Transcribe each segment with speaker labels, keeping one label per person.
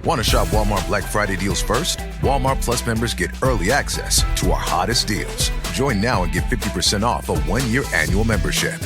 Speaker 1: Want to shop Walmart Black Friday deals first? Walmart Plus members get early access to our hottest deals. Join now and get 50% off a 1-year annual membership.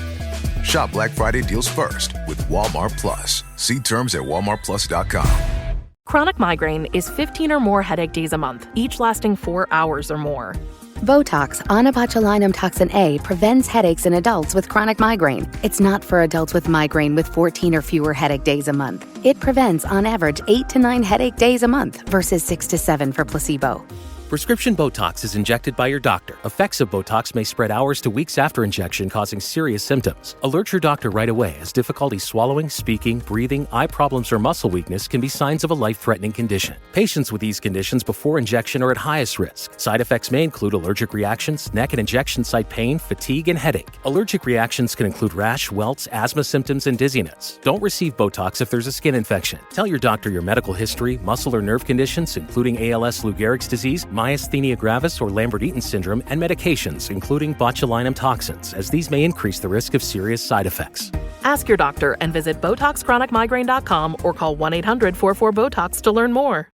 Speaker 1: Shop Black Friday deals first with Walmart Plus. See terms at walmartplus.com.
Speaker 2: Chronic migraine is 15 or more headache days a month, each lasting 4 hours or more.
Speaker 3: BoTok's onabotulinum toxin A prevents headaches in adults with chronic migraine. It's not for adults with migraine with 14 or fewer headache days a month. It prevents, on average, 8 to 9 headache days a month versus 6 to 7 for placebo.
Speaker 4: Prescription Botox is injected by your doctor. Effects of Botox may spread hours to weeks after injection, causing serious symptoms. Alert your doctor right away, as difficulty swallowing, speaking, breathing, eye problems, or muscle weakness can be signs of a life-threatening condition. Patients with these conditions before injection are at highest risk. Side effects may include allergic reactions, neck and injection site pain, fatigue, and headache. Allergic reactions can include rash, welts, asthma symptoms, and dizziness. Don't receive Botox if there's a skin infection. Tell your doctor your medical history, muscle or nerve conditions, including ALS, Lou Gehrig's disease, myasthenia gravis, or Lambert-Eaton syndrome, and medications, including botulinum toxins, as these may increase the risk of serious side effects.
Speaker 2: Ask your doctor and visit BotoxChronicMigraine.com or call 1-800-44-BOTOX to learn more.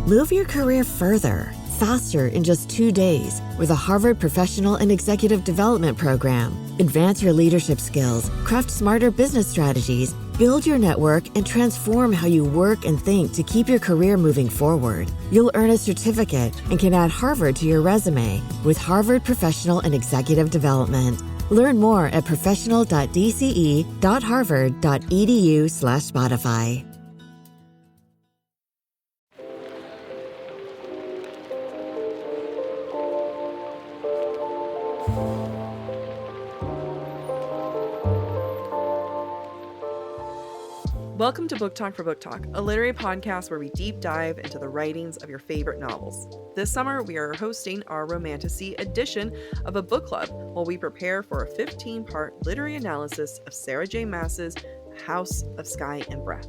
Speaker 5: Move your career further, faster in just 2 days with a Harvard Professional and Executive Development Program. Advance your leadership skills, craft smarter business strategies, build your network, and transform how you work and think to keep your career moving forward. You'll earn a certificate and can add Harvard to your resume with Harvard Professional and Executive Development. Learn more at professional.dce.harvard.edu/Spotify.
Speaker 6: Welcome to Book Talk for Book Talk, a literary podcast where we deep dive into the writings of your favorite novels. This summer, we are hosting our Romantasy Edition of a book club while we prepare for a 15-part literary analysis of Sarah J. Maas's House of Sky and Breath.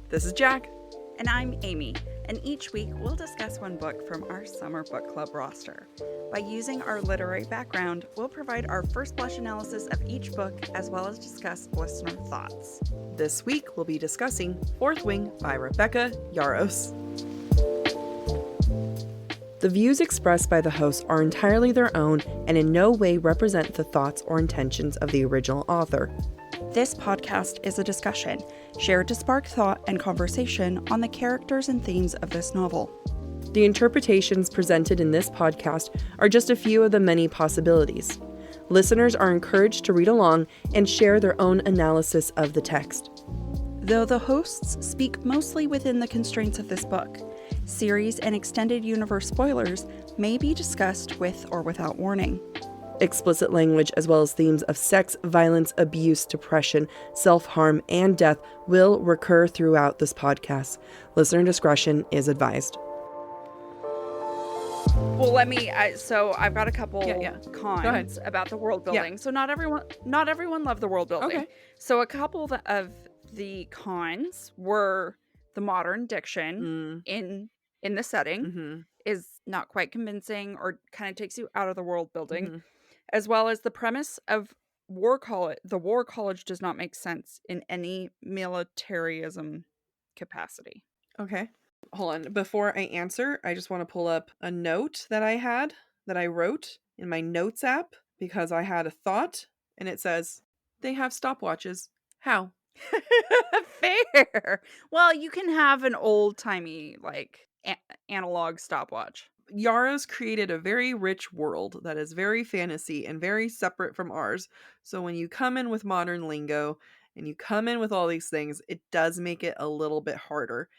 Speaker 6: This is Jack.
Speaker 7: And I'm Amy, and each week we'll discuss one book from our Summer Book Club roster. By using our literary background, we'll provide our first blush analysis of each book as well as discuss listener thoughts.
Speaker 6: This week, we'll be discussing Fourth Wing by Rebecca Yarros. The views expressed by the hosts are entirely their own and in no way represent the thoughts or intentions of the original author.
Speaker 7: This podcast is a discussion, shared to spark thought and conversation on the characters and themes of this novel.
Speaker 6: The interpretations presented in this podcast are just a few of the many possibilities. Listeners are encouraged to read along and share their own analysis of the text.
Speaker 7: Though the hosts speak mostly within the constraints of this book, series and extended universe spoilers may be discussed with or without warning.
Speaker 6: Explicit language as well as themes of sex, violence, abuse, depression, self-harm, and death will recur throughout this podcast. Listener discretion is advised.
Speaker 7: Well, so I've got a couple cons about the world building.
Speaker 6: Yeah.
Speaker 7: So not everyone loved the world building.
Speaker 6: Okay.
Speaker 7: So a couple of the cons were the modern diction in the setting is not quite convincing or kind of takes you out of the world building, as well as the premise of the war college does not make sense in any militarism capacity.
Speaker 6: Okay. Hold on. Before I answer, I just want to pull up a note that I wrote in my notes app because I had a thought, and it says, they have stopwatches. How?
Speaker 7: Fair. Well, you can have an old-timey, analog stopwatch.
Speaker 6: Yarros created a very rich world that is very fantasy and very separate from ours. So when you come in with modern lingo and you come in with all these things, it does make it a little bit harder.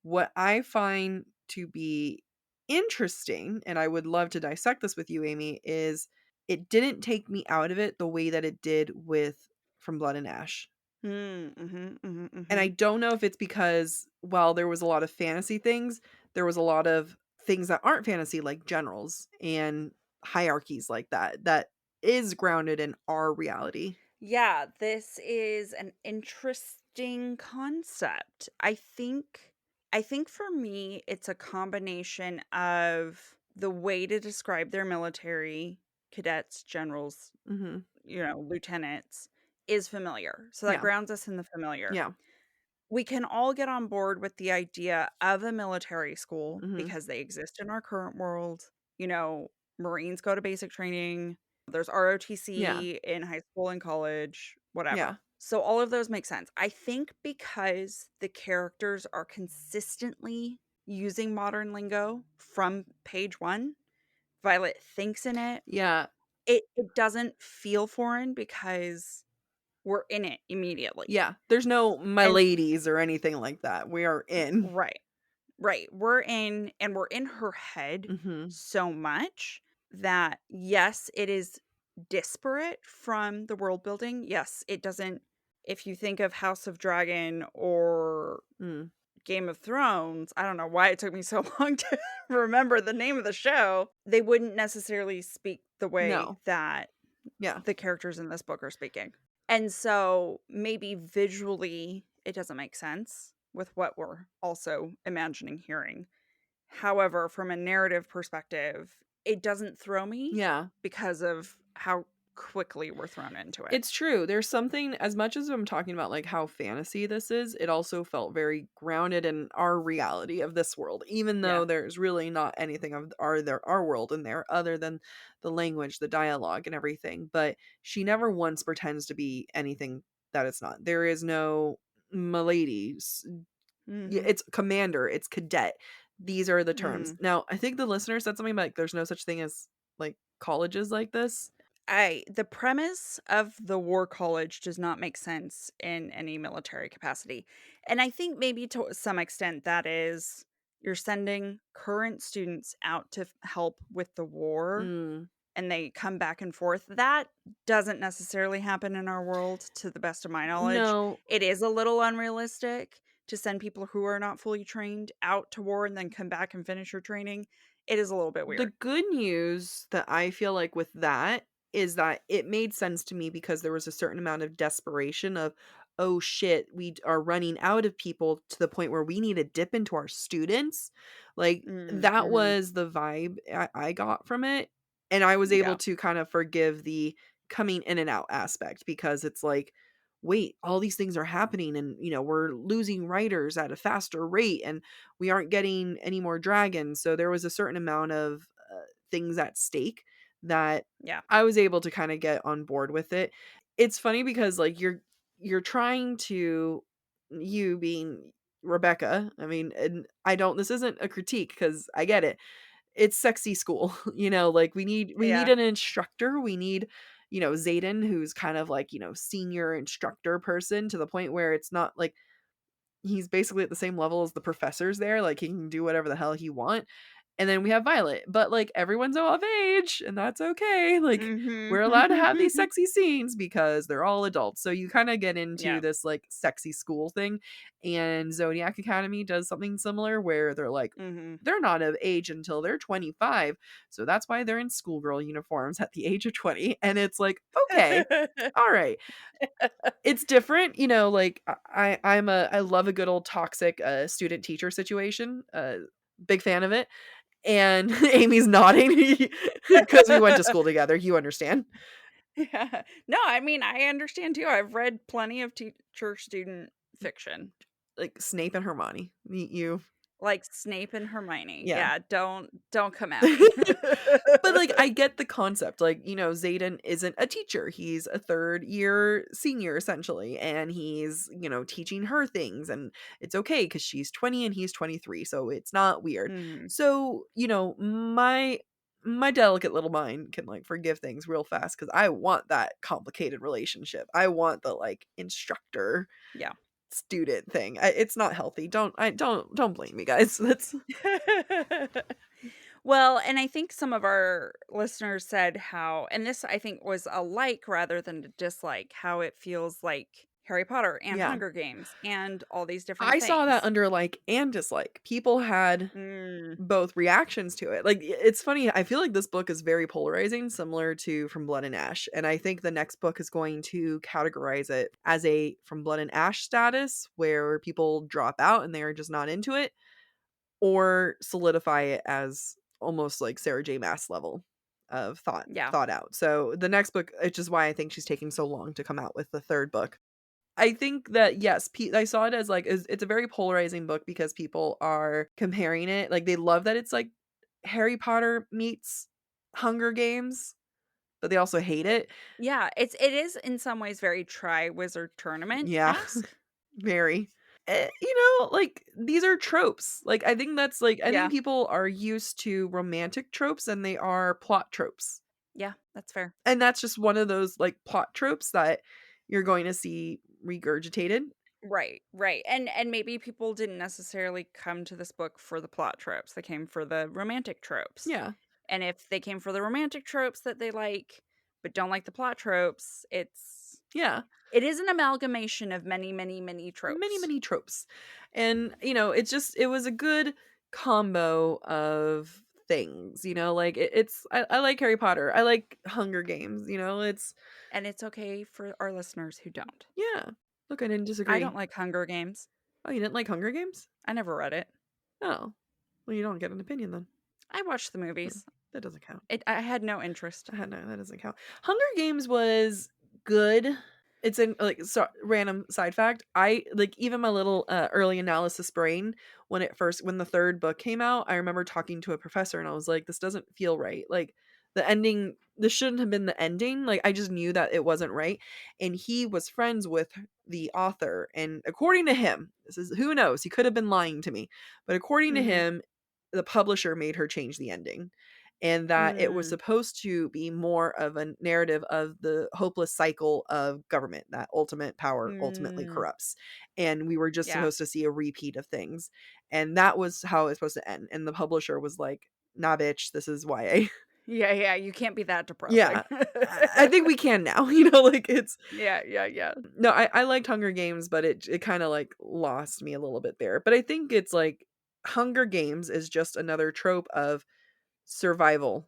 Speaker 6: What I find to be interesting, and I would love to dissect this with you, Amy, is it didn't take me out of it the way that it did with From Blood and Ash. And I don't know if it's because while there was a lot of fantasy things, there was a lot of things that aren't fantasy, like generals and hierarchies like that is grounded in our reality.
Speaker 7: Yeah, this is an interesting concept. I think for me, it's a combination of the way to describe their military, cadets, generals, lieutenants, is familiar. So that grounds us in the familiar.
Speaker 6: Yeah.
Speaker 7: we can all get on board with the idea of a military school
Speaker 6: Mhm.
Speaker 7: because they exist in our current world. You know, Marines go to basic training. There's
Speaker 6: Yeah.
Speaker 7: ROTC in high school and college,
Speaker 6: Yeah.
Speaker 7: whatever. So all of those make sense. I think because the characters are consistently using modern lingo from page 1, Violet thinks in it.
Speaker 6: Yeah.
Speaker 7: It doesn't feel foreign because we're in it immediately.
Speaker 6: Yeah. There's no my
Speaker 7: And
Speaker 6: ladies or anything like that. We are in.
Speaker 7: right. Right. We're in her head
Speaker 6: Mhm.
Speaker 7: so much that yes, it is disparate from the world building. Yes, it doesn't, if you think of House of Dragon or
Speaker 6: Mm.
Speaker 7: Game of Thrones, I don't know why it took me so long to remember the name of the show. They wouldn't necessarily speak the way
Speaker 6: No.
Speaker 7: that
Speaker 6: Yeah.
Speaker 7: the characters in this book are speaking. And so maybe visually it doesn't make sense with what we're also imagining hearing. However, from a narrative perspective, it doesn't throw me
Speaker 6: Yeah.
Speaker 7: because of how quickly we're thrown into it.
Speaker 6: It's true. There's something, as much as I'm talking about like how fantasy this is, it also felt very grounded in our reality of this world, even
Speaker 7: Yeah.
Speaker 6: though there's really not anything of our world in there other than the language, the dialogue and everything. But she never once pretends to be anything that it's not. There is no milady.
Speaker 7: Mhm.
Speaker 6: It's commander, it's cadet. These are the terms.
Speaker 7: Mhm.
Speaker 6: Now, I think the listener said something about like there's no such thing as like colleges like this.
Speaker 7: The premise of the war college does not make sense in any military capacity. And I think maybe to some extent that is you're sending current students out to help with the war
Speaker 6: Mm.
Speaker 7: and they come back and forth. That doesn't necessarily happen in our world to the best of my knowledge.
Speaker 6: No,
Speaker 7: It is a little unrealistic to send people who are not fully trained out to war and then come back and finish your training. It is a little bit
Speaker 6: the
Speaker 7: weird.
Speaker 6: good news that I feel like with that is that it made sense to me because there was a certain amount of desperation of, oh shit, are running out of people to the point where we need to dip into our students. Like that
Speaker 7: Mm-hmm.
Speaker 6: was the vibe I got from it. And I was able
Speaker 7: Yeah.
Speaker 6: to kind of forgive the coming in and out aspect because it's like, wait, all these things are happening and we're losing writers at a faster rate and we aren't getting any more dragons. So there was a certain amount of things at stake that
Speaker 7: Yeah.
Speaker 6: I was able to kind of get on board with it. It's funny because like you're trying to, you being Rebecca, I mean, and I don't, this isn't a critique because I get it. It's sexy school, like we need
Speaker 7: Yeah.
Speaker 6: an instructor. We need, Zayden, who's kind of like, senior instructor person to the point where it's not like he's basically at the same level as the professors there, like he can do whatever the hell he want. And then we have Violet, but like everyone's of age and that's okay. Like we're allowed to have these
Speaker 7: Mm-hmm.
Speaker 6: sexy scenes because they're all adults. So you kind of get into
Speaker 7: Yeah.
Speaker 6: this like sexy school thing. And Zodiac Academy does something similar where they're like,
Speaker 7: Mm-hmm.
Speaker 6: they're not of age until they're 25. So that's why they're in schoolgirl uniforms at the age of 20. And it's like, okay, all right, it's different, like I love a good old toxic student teacher situation. Big fan of it. And Amy's nodding because we went to school together. You understand?
Speaker 7: Yeah. No, I mean, I understand too. I've read plenty of teacher student fiction.
Speaker 6: Like Snape and Hermione. You
Speaker 7: Like Snape and Hermione.
Speaker 6: yeah.
Speaker 7: Yeah, don't come at me.
Speaker 6: But like I get the concept. Like, Zayden isn't a teacher. He's a third year senior essentially, and he's, teaching her things and it's okay cuz she's 20 and he's 23, so it's not weird.
Speaker 7: Mhm.
Speaker 6: So, my delicate little mind can like forgive things real fast cuz I want that complicated relationship. I want the like instructor
Speaker 7: Yeah.
Speaker 6: student thing. It's not healthy. Don't blame me, guys. That's
Speaker 7: Well, and I think some of our listeners said how, and this I think was a like rather than a dislike, how it feels like Harry Potter and
Speaker 6: yeah.
Speaker 7: Hunger Games and all these different
Speaker 6: I saw that
Speaker 7: things.
Speaker 6: under like and dislike. People had
Speaker 7: Mm,
Speaker 6: both reactions to it. Like it's funny, I feel like this book is very polarizing, similar to From Blood and Ash. And I think the next book is going to categorize it as a From Blood and Ash status where people drop out and they are just not into it, or solidify it as almost like Sarah J. Maas level of
Speaker 7: yeah.
Speaker 6: thought out. So the next book, which is why I think she's taking so long to come out with the third book. I think that, yes, I saw it as, like, it's a very polarizing book because people are comparing it. Like, they love that it's, like, Harry Potter meets Hunger Games, but they also hate it.
Speaker 7: Yeah, it is in some ways very Tri-Wizard
Speaker 6: Yeah,
Speaker 7: Tournament-esque.
Speaker 6: very. Like, these are tropes. Like, I think that's, like, I think
Speaker 7: Yeah.
Speaker 6: people are used to romantic tropes and they are plot tropes.
Speaker 7: Yeah, that's fair.
Speaker 6: And that's just one of those, like, plot tropes that you're going to see regurgitated.
Speaker 7: Right, right. And maybe people didn't necessarily come to this book for the plot tropes. They came for the romantic tropes.
Speaker 6: Yeah.
Speaker 7: And if they came for the romantic tropes that they like, but don't like the plot tropes,
Speaker 6: Yeah.
Speaker 7: it is an amalgamation of many, many, many tropes.
Speaker 6: Many, many tropes. And, it was a good combo of things, like I like Harry Potter. I like Hunger Games,
Speaker 7: And it's okay for our listeners who don't.
Speaker 6: yeah. Look, I didn't
Speaker 7: I
Speaker 6: disagree.
Speaker 7: don't like Hunger Games.
Speaker 6: Oh, you didn't like Hunger Games?
Speaker 7: I never read it.
Speaker 6: Oh. Well, you don't get an opinion then.
Speaker 7: I watched the movies.
Speaker 6: That doesn't count.
Speaker 7: I had no interest.
Speaker 6: That doesn't count. Hunger Games was good. It's random side fact. I like even my little early analysis brain when the third book came out, I remember talking to a professor and I was like, this doesn't feel right. Like the ending, this shouldn't have been the ending. Like I just knew that it wasn't right. And he was friends with the author. And according to him, this is who knows, he could have been lying to me. But according to him, the publisher made her change the ending. And that it was supposed to be more of a narrative of the hopeless cycle of government, that ultimate power ultimately corrupts. And we were just supposed to see a repeat of things. And that was how it was supposed to end. And the publisher was like, nah, bitch, this is YA.
Speaker 7: Yeah, you can't be that depressing.
Speaker 6: Yeah. I think we can now, like it's...
Speaker 7: Yeah.
Speaker 6: No, I liked Hunger Games, but it kind of like lost me a little bit there. But I think it's like Hunger Games is just another trope of survival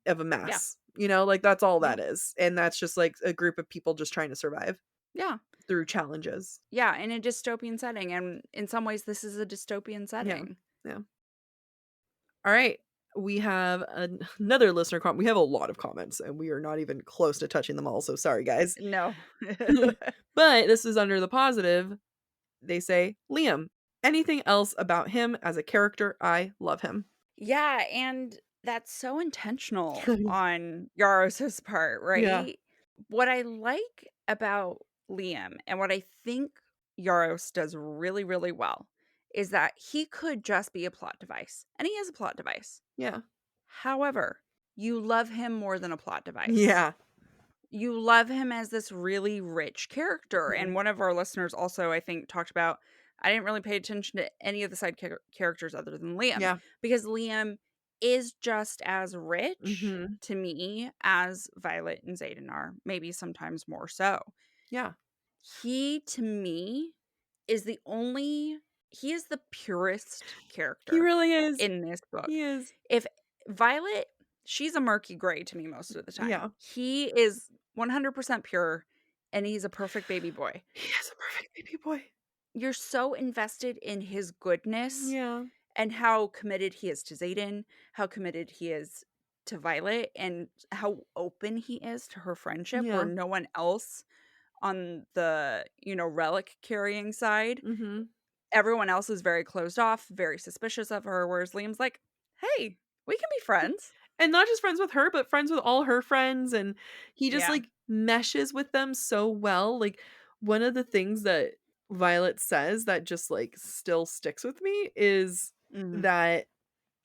Speaker 6: of a mass, like that's all that is. And that's just like a group of people just trying to survive through challenges.
Speaker 7: Yeah, in a dystopian setting, and in some ways this is a dystopian setting.
Speaker 6: Yeah. All right, we have another listener comment. We have a lot of comments and we are not even close to touching them all, so sorry guys.
Speaker 7: No.
Speaker 6: But this is under the positive. They say, Liam, anything else about him as a character? I love him.
Speaker 7: Yeah, and that's so intentional on Yarros' part, right?
Speaker 6: Yeah.
Speaker 7: What I like about Liam and what I think Yarros does really, really well is that he could just be a plot device. And he is a plot device.
Speaker 6: Yeah.
Speaker 7: However, you love him more than a plot device.
Speaker 6: Yeah.
Speaker 7: You love him as this really rich character. And one of our listeners also, I think, talked about, I didn't really pay attention to any of the side characters other than Liam.
Speaker 6: Yeah.
Speaker 7: Because Liam is just as rich to me as Violet and Xaden are. Maybe sometimes more so.
Speaker 6: Yeah.
Speaker 7: He, to me, is the purest character.
Speaker 6: He really is.
Speaker 7: In this book.
Speaker 6: He is.
Speaker 7: If Violet, she's a murky gray to me most of the time.
Speaker 6: Yeah.
Speaker 7: He is 100% pure, and he's a perfect baby boy.
Speaker 6: He is a perfect baby boy.
Speaker 7: You're so invested in his goodness.
Speaker 6: Yeah.
Speaker 7: And how committed he is to Xaden, how committed he is to Violet, and how open he is to her friendship, where no one else on the, relic carrying side, everyone else is very closed off, very suspicious of her, whereas Liam's like, hey, we can be friends.
Speaker 6: And not just friends with her, but friends with all her friends. And he just like meshes with them so well. Like one of the things that Violet says that just like still sticks with me is that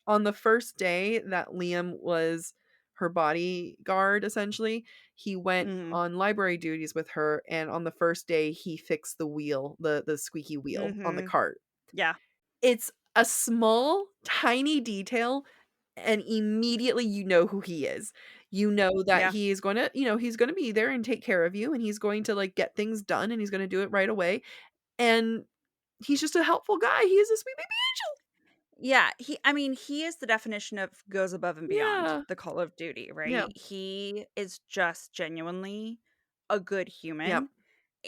Speaker 6: on the first day that Liam was her bodyguard, essentially, he went on library duties with her, and on the first day he fixed the wheel, the squeaky wheel on the cart.
Speaker 7: Yeah.
Speaker 6: It's a small, tiny detail, and immediately you know who he is. You know that he is going to, he's going to be there and take care of you, and he's going to like get things done, and he's going to do it right away. And he's just a helpful guy. He is a sweet baby angel.
Speaker 7: Yeah, he is the definition of goes above and beyond the call of duty, right?
Speaker 6: Yeah.
Speaker 7: He is just genuinely a good human.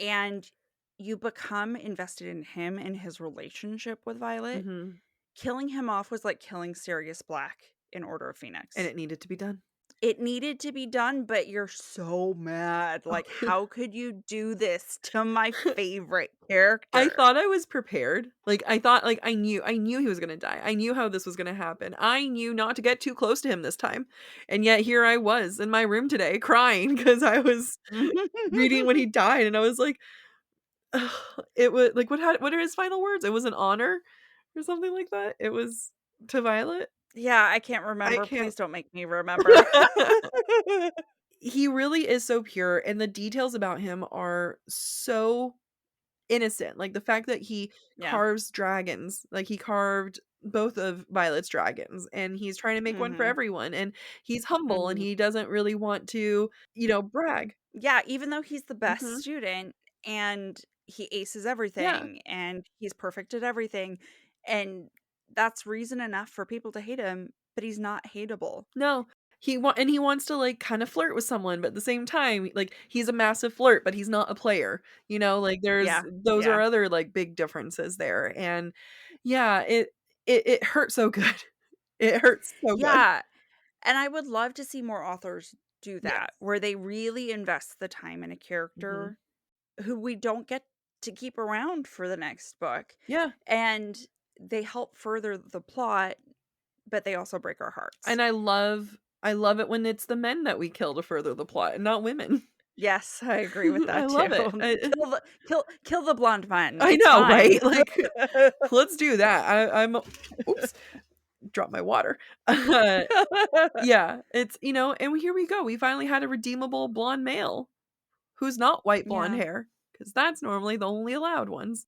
Speaker 7: And you become invested in him and his relationship with Violet. Killing him off was like killing Sirius Black in Order of Phoenix.
Speaker 6: And it needed to be done.
Speaker 7: it needed to be done, but you're so mad. Like, how could you do this to my favorite
Speaker 6: I
Speaker 7: character?
Speaker 6: thought I was prepared. Like, I thought, like, I knew he was gonna die. I knew how this was gonna happen. I knew not to get too close to him this time. And yet here I was in my room today crying because I was reading when he died, and I was like, ugh, it was like, what are his final words? It was an honor or something like that. It was to Violet.
Speaker 7: Yeah, I can't
Speaker 6: I
Speaker 7: remember.
Speaker 6: can't.
Speaker 7: Please don't make me remember.
Speaker 6: He really is so pure, and the details about him are so innocent. Like the fact that he
Speaker 7: Yeah.
Speaker 6: carves dragons, like he carved both of Violet's dragons, and he's trying to make one for
Speaker 7: Mhm.
Speaker 6: everyone, and he's humble and
Speaker 7: Mhm.
Speaker 6: he doesn't really want to, brag.
Speaker 7: Yeah, even though he's the best
Speaker 6: Mhm.
Speaker 7: student and he aces
Speaker 6: Yeah.
Speaker 7: everything and he's perfect at everything, and that's reason enough for people to hate him, but he's not hateable.
Speaker 6: No. He wants to like kind of flirt with someone, but at the same time, like he's a massive flirt, but he's not a player. Like there's
Speaker 7: Yeah.
Speaker 6: those are
Speaker 7: Yeah.
Speaker 6: other like big differences there. And yeah, it hurts so good. It hurts so good.
Speaker 7: Yeah, and I would love to see more authors do
Speaker 6: Yes.
Speaker 7: that, where they really invest the time in a
Speaker 6: Mhm.
Speaker 7: character who we don't get to keep around for the next book,
Speaker 6: Yeah.
Speaker 7: and they help further the plot, but they also break our hearts.
Speaker 6: And I love it when it's the men that we kill to further the plot and not women.
Speaker 7: Yes, I agree with
Speaker 6: I
Speaker 7: that too.
Speaker 6: love it.
Speaker 7: Kill the blonde man.
Speaker 6: I
Speaker 7: It's
Speaker 6: know,
Speaker 7: fine.
Speaker 6: right? Like, let's do that. I'm oops, drop my water. Yeah, and here we go. We finally had a redeemable blonde male who's not white blonde
Speaker 7: Yeah,
Speaker 6: hair, because that's normally the only allowed ones.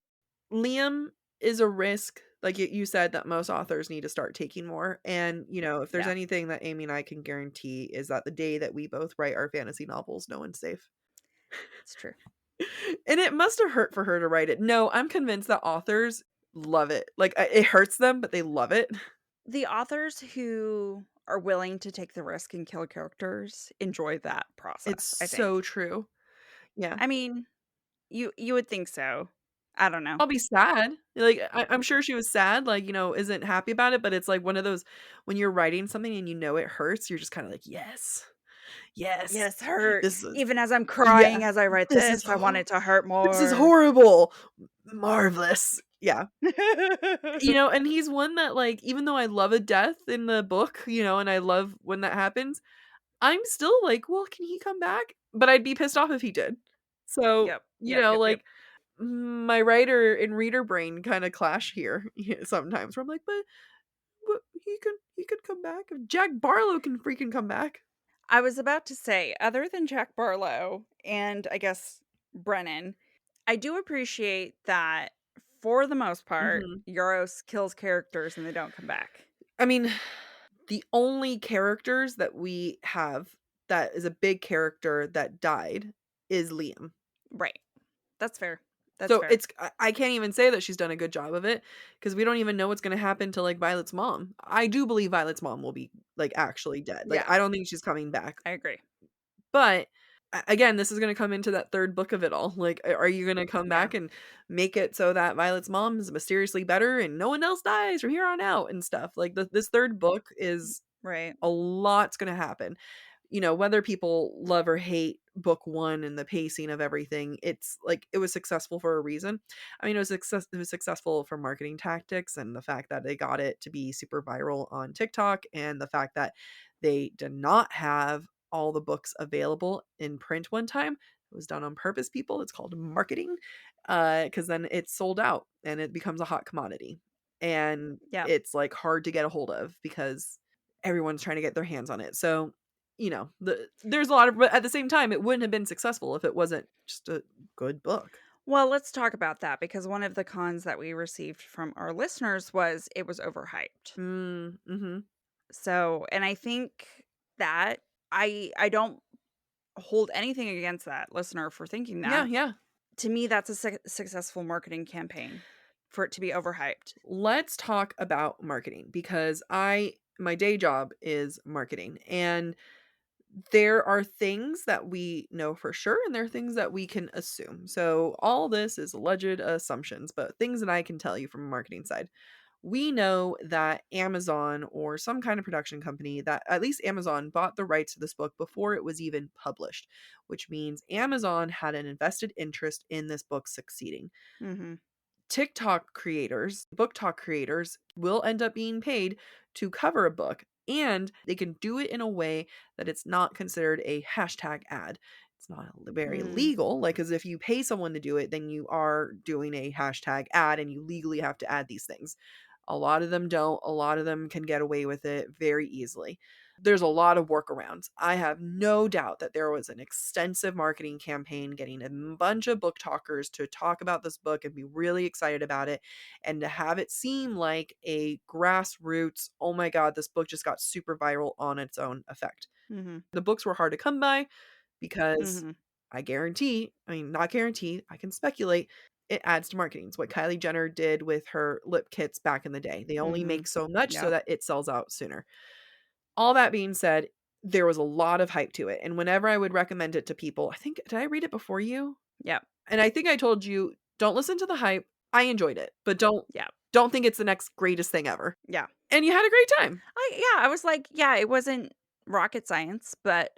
Speaker 6: Liam is a risk, like you said, that most authors need to start taking more. And, if there's
Speaker 7: yeah,
Speaker 6: anything that Amy and I can guarantee is that the day that we both write our fantasy novels, no one's safe.
Speaker 7: it's true.
Speaker 6: And it must have hurt for her to write it. No, I'm convinced that authors love it. Like, it hurts them, but they love it.
Speaker 7: The authors who are willing to take the risk and kill characters enjoy that
Speaker 6: It's
Speaker 7: process, I
Speaker 6: so
Speaker 7: think.
Speaker 6: true. Yeah.
Speaker 7: I mean, you would think so. I don't know.
Speaker 6: I'll be sad. Like, I'm sure she was sad, like, isn't happy about it, but it's like one of those when you're writing something and it hurts, you're just kinda like, "Yes. Yes.
Speaker 7: Yes, hurt.
Speaker 6: This is
Speaker 7: Even as I'm
Speaker 6: yeah.
Speaker 7: crying as I write
Speaker 6: This is
Speaker 7: this, I want it to hurt
Speaker 6: this is
Speaker 7: more.
Speaker 6: horrible. Marvelous." Yeah. And he's one that, like, even though I love a death in the book, and I love when that happens, I'm still like, "Well, can he come back?" But I'd be pissed off if he did. So,
Speaker 7: Yep. Yep. Yep. Yep.
Speaker 6: like, my writer and reader brain kinda clash here sometimes where I'm like, "But he could come back. If Jack Barlow can freaking come back."
Speaker 7: I was about to say, other than Jack Barlow and I guess Brennan, I do appreciate that for the most part,
Speaker 6: Mhm.
Speaker 7: Yaros kills characters and they don't come back.
Speaker 6: I mean, the only characters that we have that is a big character that died is Liam.
Speaker 7: Right. That's fair. That's
Speaker 6: So
Speaker 7: fair.
Speaker 6: I can't even say that she's done a good job of it because we don't even know what's gonna happen to, like, Violet's mom. I do believe Violet's mom will be, like, actually dead. Like,
Speaker 7: Yeah,
Speaker 6: I don't think she's coming back.
Speaker 7: I agree.
Speaker 6: But, again, this is gonna come into that 3rd book of it all. Like, are you gonna come
Speaker 7: Yeah.
Speaker 6: back and make it so that Violet's mom is mysteriously better and no one else dies from here on out and stuff? Like, this 3rd book is
Speaker 7: Right.
Speaker 6: a lot's gonna happen. Whether people love or hate book 1 and the pacing of everything, it's like it was successful for a reason. I mean, it was successful for marketing tactics and the fact that they got it to be super viral on TikTok and the fact that they did not have all the books available in print one time. It was done on purpose, people. It's called marketing. Because then it's sold out and it becomes a hot commodity. And
Speaker 7: Yeah.
Speaker 6: it's like hard to get a hold of because everyone's trying to get their hands on it. So there's a lot of, but at the same time, it wouldn't have been successful if it wasn't just a good book.
Speaker 7: Well, let's talk about that because one of the cons that we received from our listeners was it was overhyped.
Speaker 6: Mm-hmm.
Speaker 7: So, and I think that I don't hold anything against that listener for thinking
Speaker 6: Yeah,
Speaker 7: that.
Speaker 6: yeah.
Speaker 7: To me, that's a successful marketing campaign for it to be overhyped.
Speaker 6: Let's talk about marketing because my day job is marketing, and there are things that we know for sure and there are things that we can assume. So all this is alleged assumptions, but things that I can tell you from a marketing side. we know that Amazon or some kind of production company, that at least Amazon bought the rights to this book before it was even published, which means Amazon had an invested interest in this book succeeding.
Speaker 7: Mm-hmm.
Speaker 6: TikTok creators, BookTok creators will end up being paid to cover a book, and they can do it in a way that it's not considered a hashtag ad. It's not very legal, like, because if you pay someone to do it, then you are doing a hashtag ad and you legally have to add these things. A lot of them don't. A lot of them can get away with it very easily. There's a lot of workarounds. I have no doubt that there was an extensive marketing campaign getting a bunch of book talkers to talk about this book and be really excited about it, and to have it seem like a grassroots, oh my God, this book just got super viral on its own effect.
Speaker 7: Mm-hmm.
Speaker 6: The books were hard to come by because
Speaker 7: Mm-hmm.
Speaker 6: I not guarantee, I can speculate, it adds to marketing. It's what Kylie Jenner did with her lip kits back in the day. They only make so much so that it sells out sooner. All that being said, there was a lot of hype to it. And whenever I would recommend it to people, I think, did I read it before you?
Speaker 7: Yeah.
Speaker 6: And I think I told you, don't listen to the hype. I enjoyed it, but don't think it's the next greatest thing ever.
Speaker 7: Yeah.
Speaker 6: And you had a great time.
Speaker 7: I was like, yeah, it wasn't rocket science, but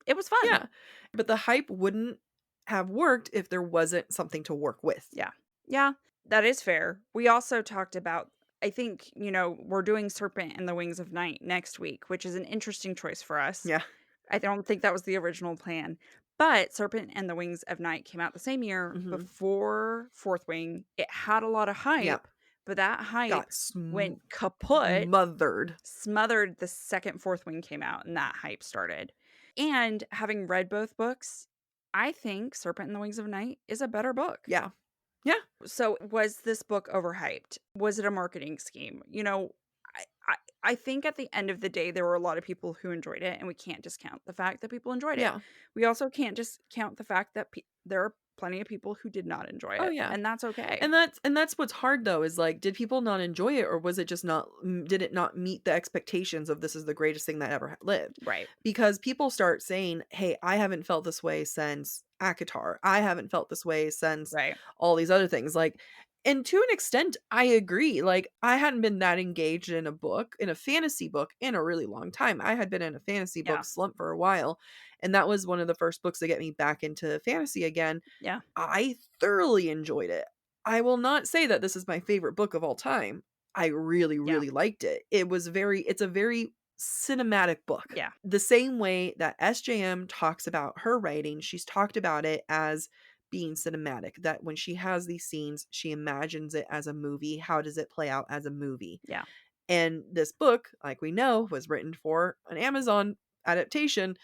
Speaker 7: it was fun.
Speaker 6: Yeah. But the hype wouldn't have worked if there wasn't something to work with.
Speaker 7: Yeah. Yeah, that is fair. We also talked about, I think, we're doing Serpent and the Wings of Night next week, which is an interesting choice for us.
Speaker 6: Yeah.
Speaker 7: I don't think that was the original plan. But Serpent and the Wings of Night came out the same year before Fourth Wing. It had a lot of hype, but that hype went kaput. Smothered the second Fourth Wing came out, and that hype started. And having read both books, I think Serpent and the Wings of Night is a better book.
Speaker 6: Yeah. Yeah.
Speaker 7: So was this book overhyped? Was it a marketing scheme? I think at the end of the day, there were a lot of people who enjoyed it, and we can't discount the fact that people enjoyed it.
Speaker 6: Yeah.
Speaker 7: We also can't discount the fact that there are plenty of people who did not enjoy it.
Speaker 6: Oh, yeah.
Speaker 7: And that's okay.
Speaker 6: And that's what's hard, though, is like, did people not enjoy it, or was it just did it not meet the expectations of this is the greatest thing that ever lived?
Speaker 7: Right.
Speaker 6: Because people start saying, hey, I haven't felt this way since ACOTAR. I haven't felt this way since all these other things. Like, and to an extent, I agree. Like, I hadn't been that engaged in a fantasy book, in a really long time. I had been in a fantasy book slump for a while. And that was one of the first books to get me back into fantasy again.
Speaker 7: Yeah.
Speaker 6: I thoroughly enjoyed it. I will not say that this is my favorite book of all time. I really, really liked it. It's a very cinematic book.
Speaker 7: Yeah.
Speaker 6: The same way that SJM talks about her writing, she's talked about it as being cinematic, that when she has these scenes, she imagines it as a movie. How does it play out as a movie?
Speaker 7: Yeah.
Speaker 6: And this book, like we know, was written for an Amazon adaptation.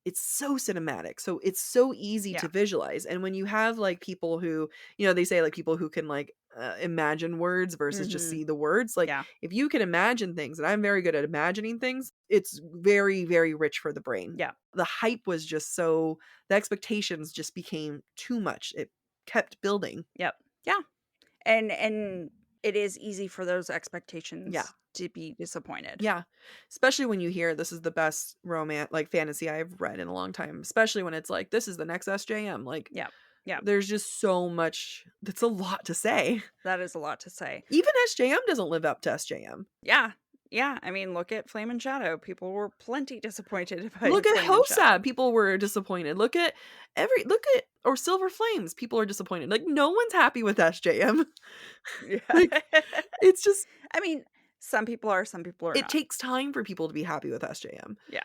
Speaker 6: It's so cinematic. So it's so easy to visualize. And when you have like people who, they say like people who can like imagine words versus just see the words. Like if you can imagine things, and I'm very good at imagining things, it's very, very rich for the brain.
Speaker 7: Yeah.
Speaker 6: The hype was just the expectations just became too much. It kept building.
Speaker 7: Yep. Yeah. And it is easy for those expectations to be disappointed.
Speaker 6: Yeah. Especially when you hear this is the best romance, like fantasy I've read in a long time, especially when it's like, this is the next SJM. Like,
Speaker 7: yeah.
Speaker 6: There's just so much. That's a lot to say.
Speaker 7: That is a lot to say.
Speaker 6: Even SJM doesn't live up to SJM.
Speaker 7: Yeah. Yeah. I mean, look at Flame and Shadow. People were plenty disappointed about
Speaker 6: Look at Hosab. People were disappointed. Look at or Silver Flames. People are disappointed. Like, no one's happy with SJM.
Speaker 7: Yeah.
Speaker 6: Like, it's just,
Speaker 7: I mean, some people are, some people are not.
Speaker 6: It takes time for people to be happy with SJM.
Speaker 7: Yeah.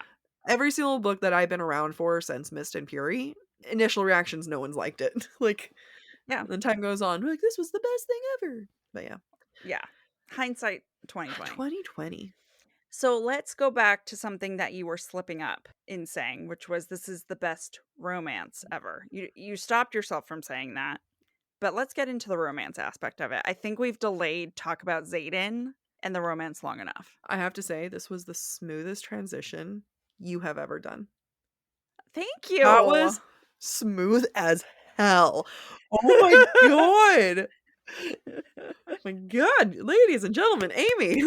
Speaker 6: Every single book that I've been around for since Mist and Fury, initial reactions, no one's liked it. Like, then time goes on, we're like, this was the best thing ever. But
Speaker 7: yeah. Hindsight 2020.
Speaker 6: 2020.
Speaker 7: So let's go back to something that you were slipping up in saying, which was this is the best romance ever. You stopped yourself from saying that. But let's get into the romance aspect of it. I think we've delayed talk about Xaden and the romance long enough.
Speaker 6: I have to say, this was the smoothest transition you have ever done.
Speaker 7: Thank you.
Speaker 6: That was smooth as hell. Oh my god. Oh my god, ladies and gentlemen, Amy.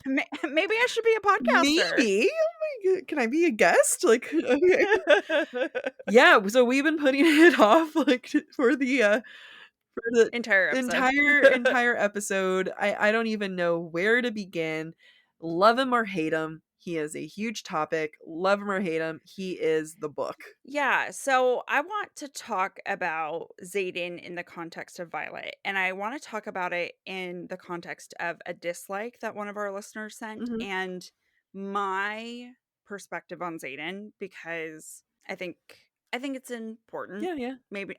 Speaker 7: Maybe I should be a podcaster.
Speaker 6: Maybe. Oh my god, can I be a guest? Like, okay. Yeah. So we've been putting it off, like, for the for the
Speaker 7: entire episode.
Speaker 6: entire episode. I don't even know where to begin. Love him or hate him, he is a huge topic. Love him or hate him, he is the book.
Speaker 7: Yeah, so I want to talk about Xaden in the context of Violet, and I want to talk about it in the context of a dislike that one of our listeners sent, and my perspective on Xaden, because I think it's important.
Speaker 6: Yeah.
Speaker 7: Maybe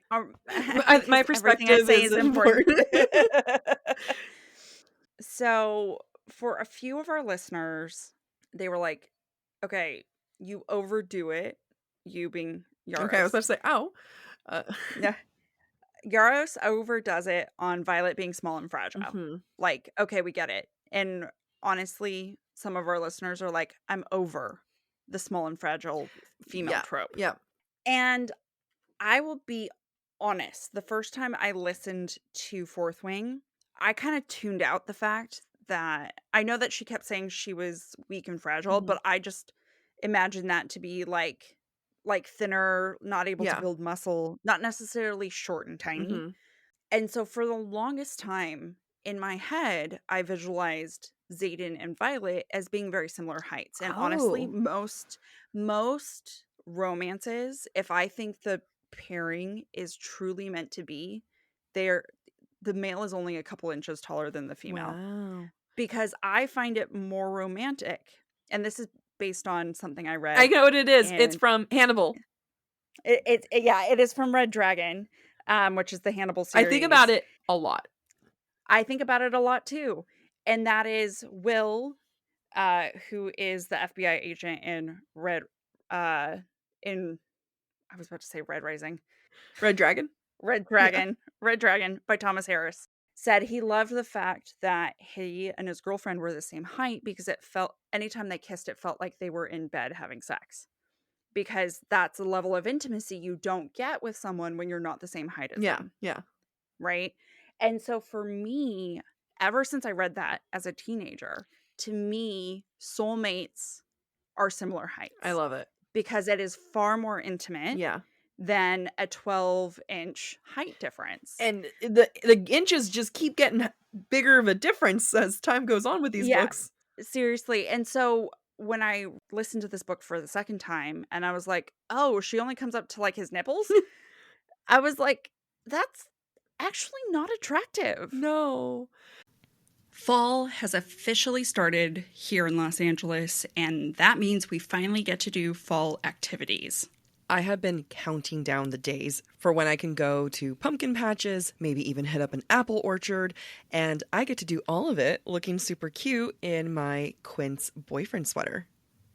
Speaker 6: my perspective is important.
Speaker 7: So for a few of our listeners, they were like, okay, you overdo it, you being Yarros.
Speaker 6: Okay, I was about to say, ow.
Speaker 7: Yeah. Yarros overdoes it on Violet being small and fragile. Like, okay, we get it. And honestly, some of our listeners are like, I'm over the small and fragile female trope.
Speaker 6: Yeah.
Speaker 7: And I will be honest, the first time I listened to Fourth Wing, I kind of tuned out the fact that I know that she kept saying she was weak and fragile, but I just imagined that to be like thinner, not able to build muscle, not necessarily short and tiny. And so for the longest time in my head, I visualized Xaden and Violet as being very similar heights. And honestly, most romances, if I think the pairing is truly meant to be, the male is only a couple inches taller than the female.
Speaker 6: Wow.
Speaker 7: Because I find it more romantic. And this is based on something I read.
Speaker 6: I know what it is. It's from Hannibal.
Speaker 7: It is from Red Dragon, which is the Hannibal series.
Speaker 6: I think about it a lot.
Speaker 7: I think about it a lot too. And that is Will, who is the FBI agent in I was about to say Red Rising.
Speaker 6: Red Dragon?
Speaker 7: Red Dragon. Yeah. Red Dragon by Thomas Harris. Said he loved the fact that he and his girlfriend were the same height because it felt, anytime they kissed, it felt like they were in bed having sex. Because that's a level of intimacy you don't get with someone when you're not the same height as them.
Speaker 6: Yeah.
Speaker 7: Right? And so for me, ever since I read that as a teenager, to me, soulmates are similar heights.
Speaker 6: I love it.
Speaker 7: Because it is far more intimate.
Speaker 6: Yeah.
Speaker 7: Than a 12-inch height difference.
Speaker 6: And the inches just keep getting bigger of a difference as time goes on with these books.
Speaker 7: Seriously. And so when I listened to this book for the second time and I was like, oh, she only comes up to like his nipples. I was like, that's actually not attractive.
Speaker 6: No.
Speaker 8: Fall has officially started here in Los Angeles, and that means we finally get to do fall activities.
Speaker 9: I have been counting down the days for when I can go to pumpkin patches, maybe even hit up an apple orchard, and I get to do all of it looking super cute in my Quince boyfriend sweater.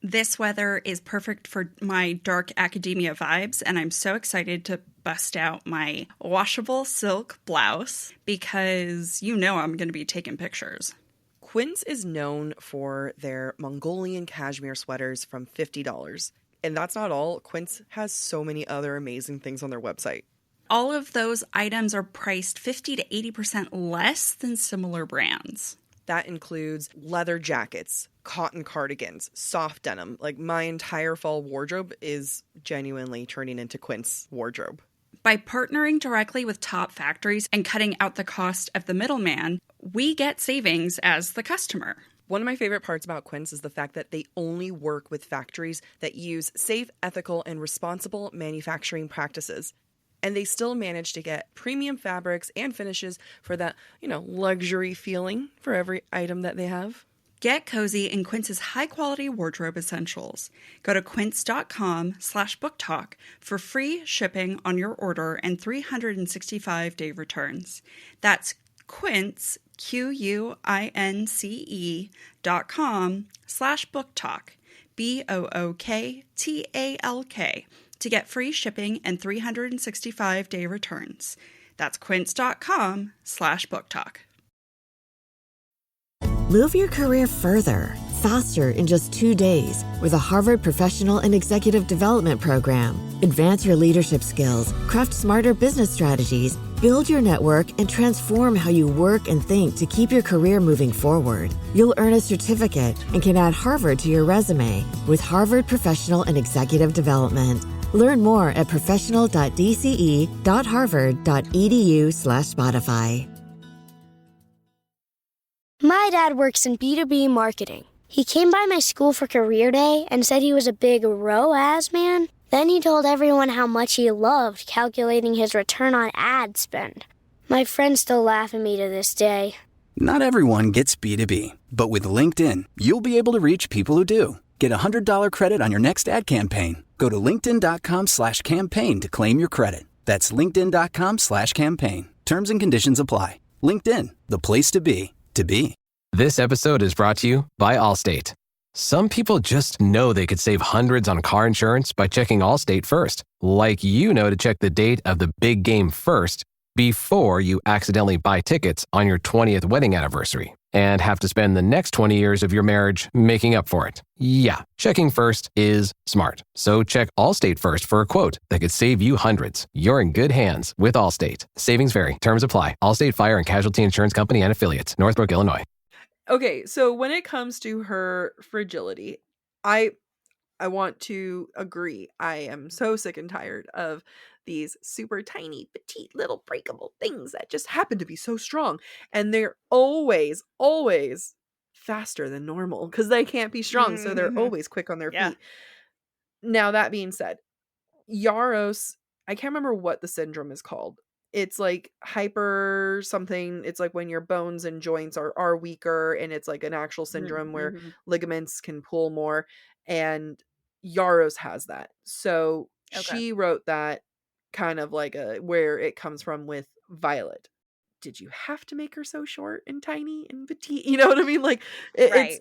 Speaker 8: This weather is perfect for my dark academia vibes, and I'm so excited to bust out my washable silk blouse because you know I'm going to be taking pictures.
Speaker 9: Quince is known for their Mongolian cashmere sweaters from $50. And that's not all. Quince has so many other amazing things on their website.
Speaker 8: All of those items are priced 50 to 80% less than similar brands.
Speaker 9: That includes leather jackets, cotton cardigans, soft denim. Like my entire fall wardrobe is genuinely turning into Quince wardrobe.
Speaker 8: By partnering directly with top factories and cutting out the cost of the middleman, we get savings as the customer.
Speaker 9: One of my favorite parts about Quince is the fact that they only work with factories that use safe, ethical, and responsible manufacturing practices. And they still manage to get premium fabrics and finishes for that, luxury feeling for every item that they have.
Speaker 8: Get cozy in Quince's high-quality wardrobe essentials. Go to quince.com/booktalk for free shipping on your order and 365-day returns. That's Quince, QUINCE.com/booktalk, BOOKTALK, to get free shipping and 365-day returns. That's quince.com/booktalk.
Speaker 5: Move your career further, faster in just 2 days with a Harvard Professional and Executive Development Program. Advance your leadership skills, craft smarter business strategies, build your network, and transform how you work and think to keep your career moving forward. You'll earn a certificate and can add Harvard to your resume with Harvard Professional and Executive Development. Learn more at professional.dce.harvard.edu/Spotify.
Speaker 10: My dad works in B2B marketing. He came by my school for career day and said he was a big ROAS man. Then he told everyone how much he loved calculating his return on ad spend. My friends still laugh at me to this day.
Speaker 11: Not everyone gets B2B, but with LinkedIn, you'll be able to reach people who do. Get a $100 credit on your next ad campaign. Go to linkedin.com/campaign to claim your credit. That's linkedin.com/campaign. Terms and conditions apply. LinkedIn, the place to be, to be.
Speaker 12: This episode is brought to you by Allstate. Some people just know they could save hundreds on car insurance by checking Allstate first. Like you know to check the date of the big game first before you accidentally buy tickets on your 20th wedding anniversary and have to spend the next 20 years of your marriage making up for it. Yeah, checking first is smart. So check Allstate first for a quote that could save you hundreds. You're in good hands with Allstate. Savings vary. Terms apply. Allstate Fire and Casualty Insurance Company and Affiliates. Northbrook, Illinois.
Speaker 6: Okay, so when it comes to her fragility, I want to agree. I am so sick and tired of these super tiny, petite, little breakable things that just happen to be so strong. And they're always faster than normal because they can't be strong. So they're always quick on their feet. Now, that being said, Yarros, I can't remember what the syndrome is called. It's like hyper something. It's like when your bones and joints are weaker, and it's like an actual syndrome where ligaments can pull more. And Yarros has that. So she wrote that kind of like where it comes from with Violet. Did you have to make her so short and tiny and petite? You know what I mean? Like
Speaker 7: Right.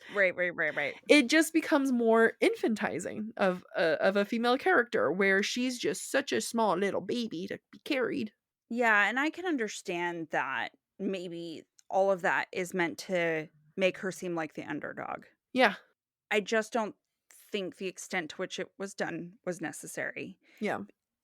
Speaker 6: it just becomes more infantizing of a female character where she's just such a small little baby to be carried.
Speaker 7: Yeah, and I can understand that maybe all of that is meant to make her seem like the underdog.
Speaker 6: Yeah.
Speaker 7: I just don't think the extent to which it was done was necessary.
Speaker 6: Yeah.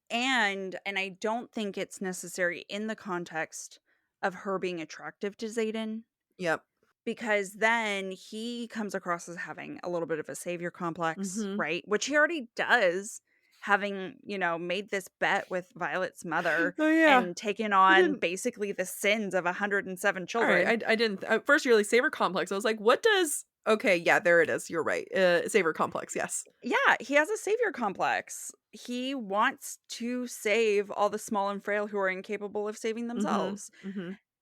Speaker 7: And I don't think it's necessary in the context of her being attractive to Xaden.
Speaker 6: Yep.
Speaker 7: Because then he comes across as having a little bit of a savior complex, right? Which he already does, having, made this bet with Violet's mother and taken on basically the sins of 107 children.
Speaker 6: All right, I didn't. At first, you're like, savior complex. I was like, what does... Okay, yeah, there it is. You're right. Savior complex, yes.
Speaker 7: Yeah, he has a savior complex. He wants to save all the small and frail who are incapable of saving themselves.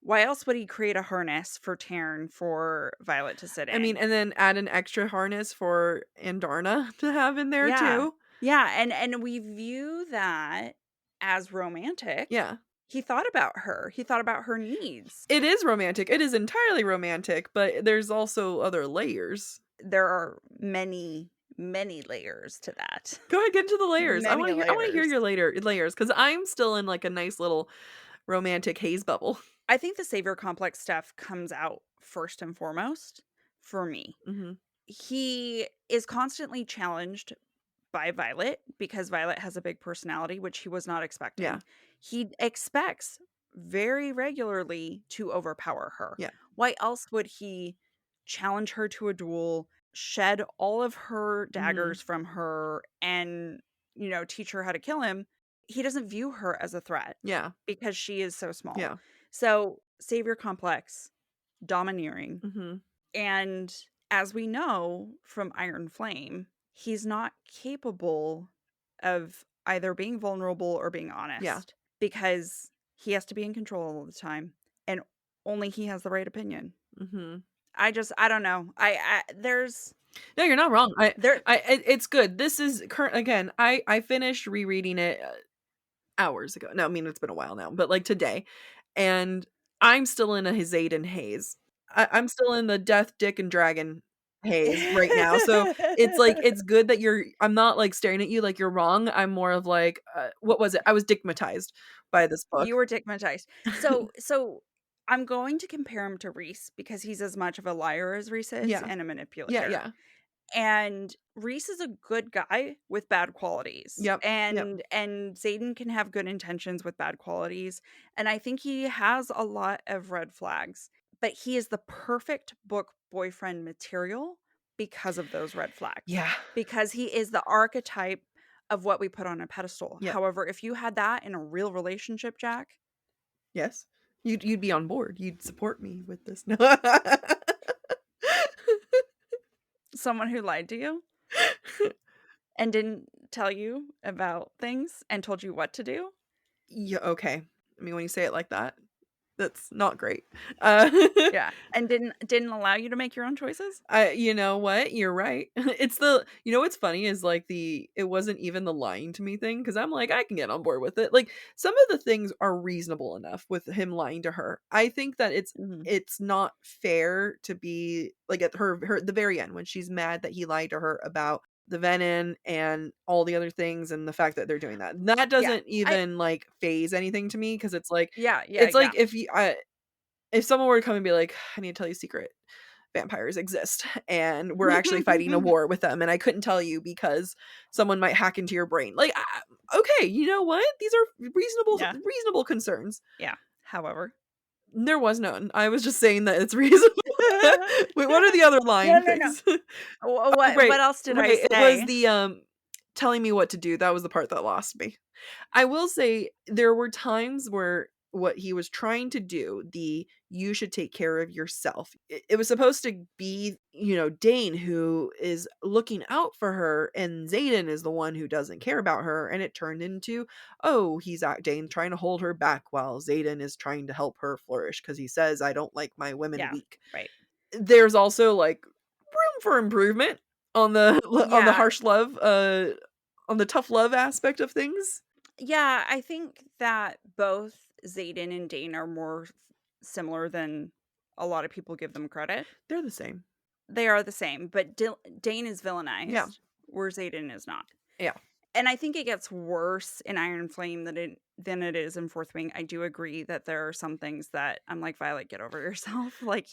Speaker 7: Why else would he create a harness for Taryn for Violet to sit in?
Speaker 6: I mean, and then add an extra harness for Andarna to have in there too.
Speaker 7: Yeah, and we view that as romantic.
Speaker 6: Yeah.
Speaker 7: He thought about her. He thought about her needs.
Speaker 6: It is romantic. It is entirely romantic, but there's also other layers.
Speaker 7: There are many layers to that.
Speaker 6: Go ahead, get into the layers. I want to hear your layers because I'm still in like a nice little romantic haze bubble.
Speaker 7: I think the savior complex stuff comes out first and foremost for me. He is constantly challenged by Violet because Violet has a big personality, which he was not expecting.
Speaker 6: Yeah.
Speaker 7: He expects very regularly to overpower her.
Speaker 6: Yeah.
Speaker 7: Why else would he challenge her to a duel, shed all of her daggers from her, and, teach her how to kill him? He doesn't view her as a threat.
Speaker 6: Yeah.
Speaker 7: Because she is so small.
Speaker 6: Yeah.
Speaker 7: So, savior complex, domineering. And as we know from Iron Flame, he's not capable of either being vulnerable or being honest.
Speaker 6: Yeah.
Speaker 7: Because he has to be in control all the time. And only he has the right opinion. I don't know. There's...
Speaker 6: No, you're not wrong. It's good. This is current. Again, I finished rereading it hours ago. No, I mean, it's been a while now, but like today. And I'm still in a Xaden haze. I'm still in the death, dick, and dragon haze right now. So it's like, it's good that I'm not like staring at you like you're wrong. I'm more of like, what was it? I was dickmatized by this book.
Speaker 7: You were dickmatized. So I'm going to compare him to Rhys because he's as much of a liar as Rhys is and a manipulator.
Speaker 6: Yeah.
Speaker 7: And Rhys is a good guy with bad qualities. And Xaden can have good intentions with bad qualities. And I think he has a lot of red flags. But he is the perfect book boyfriend material because of those red flags.
Speaker 6: Yeah.
Speaker 7: Because he is the archetype of what we put on a pedestal.
Speaker 6: Yeah.
Speaker 7: However, if you had that in a real relationship, Jac,
Speaker 6: Yes. You'd be on board. You'd support me with this. No.
Speaker 7: someone who lied to you and didn't tell you about things and told you what to do.
Speaker 6: Yeah, okay. I mean, when you say it like that, that's not great.
Speaker 7: Yeah, and didn't allow you to make your own choices.
Speaker 6: You know what? You're right. You know what's funny is like it wasn't even the lying to me thing, because I'm like, I can get on board with it. Like, some of the things are reasonable enough with him lying to her. I think that it's not fair to be like at her the very end when she's mad that he lied to her about the venom and all the other things, and the fact that they're doing that. That doesn't even like phase anything to me, because it's like it's like if someone were to come and be like, I need to tell you a secret, vampires exist and we're actually fighting a war with them, and I couldn't tell you because someone might hack into your brain. Like, okay, you know what? These are reasonable concerns.
Speaker 7: Yeah. However,
Speaker 6: there was none. I was just saying that it's reasonable. Wait, what are the other lying things?
Speaker 7: What else did I say?
Speaker 6: It was the telling me what to do. That was the part that lost me. I will say there were times where what he was trying to do, you should take care of yourself. It was supposed to be, Dane who is looking out for her, and Xaden is the one who doesn't care about her. And it turned into, he's Dane trying to hold her back while Xaden is trying to help her flourish, because he says, I don't like my women weak.
Speaker 7: Right.
Speaker 6: There's also like room for improvement on the harsh love, on the tough love aspect of things.
Speaker 7: Yeah, I think that both Xaden and Dane are more similar than a lot of people give them credit.
Speaker 6: They're the same.
Speaker 7: They are the same, but Dane is villainized, where Xaden is not.
Speaker 6: Yeah.
Speaker 7: And I think it gets worse in Iron Flame than it is in Fourth Wing. I do agree that there are some things that I'm like, Violet, get over yourself. Like,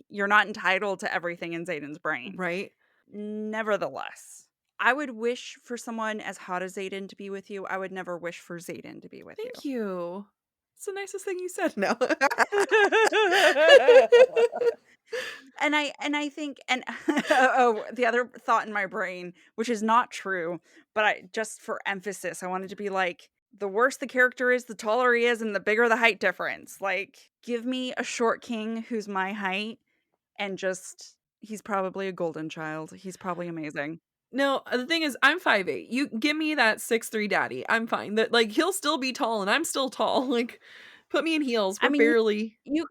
Speaker 7: you're not entitled to everything in Xaden's brain.
Speaker 6: Right.
Speaker 7: Nevertheless, I would wish for someone as hot as Xaden to be with you. I would never wish for Xaden to be with you.
Speaker 6: Thank you. It's the nicest thing you said now.
Speaker 7: And I think, the other thought in my brain, which is not true, but just for emphasis, I wanted to be like, the worse the character is, the taller he is, and the bigger the height difference. Like, give me a short king who's my height, and he's probably a golden child. He's probably amazing.
Speaker 6: No, the thing is, I'm 5'8". You give me that 6'3" daddy, I'm fine. That, like, he'll still be tall, and I'm still tall. Like, put me in heels. We're barely.
Speaker 7: You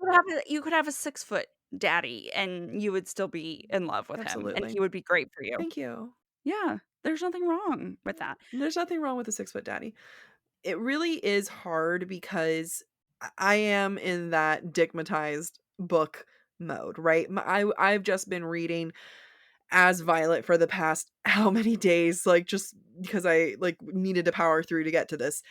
Speaker 7: could have a 6 foot daddy, and you would still be in love with him, and he would be great for you.
Speaker 6: Thank you.
Speaker 7: Yeah, there's nothing wrong with that.
Speaker 6: There's nothing wrong with a 6 foot daddy. It really is hard because I am in that digmatized book mode, right? I've just been reading as Violet for the past how many days, like, just because I needed to power through to get to this.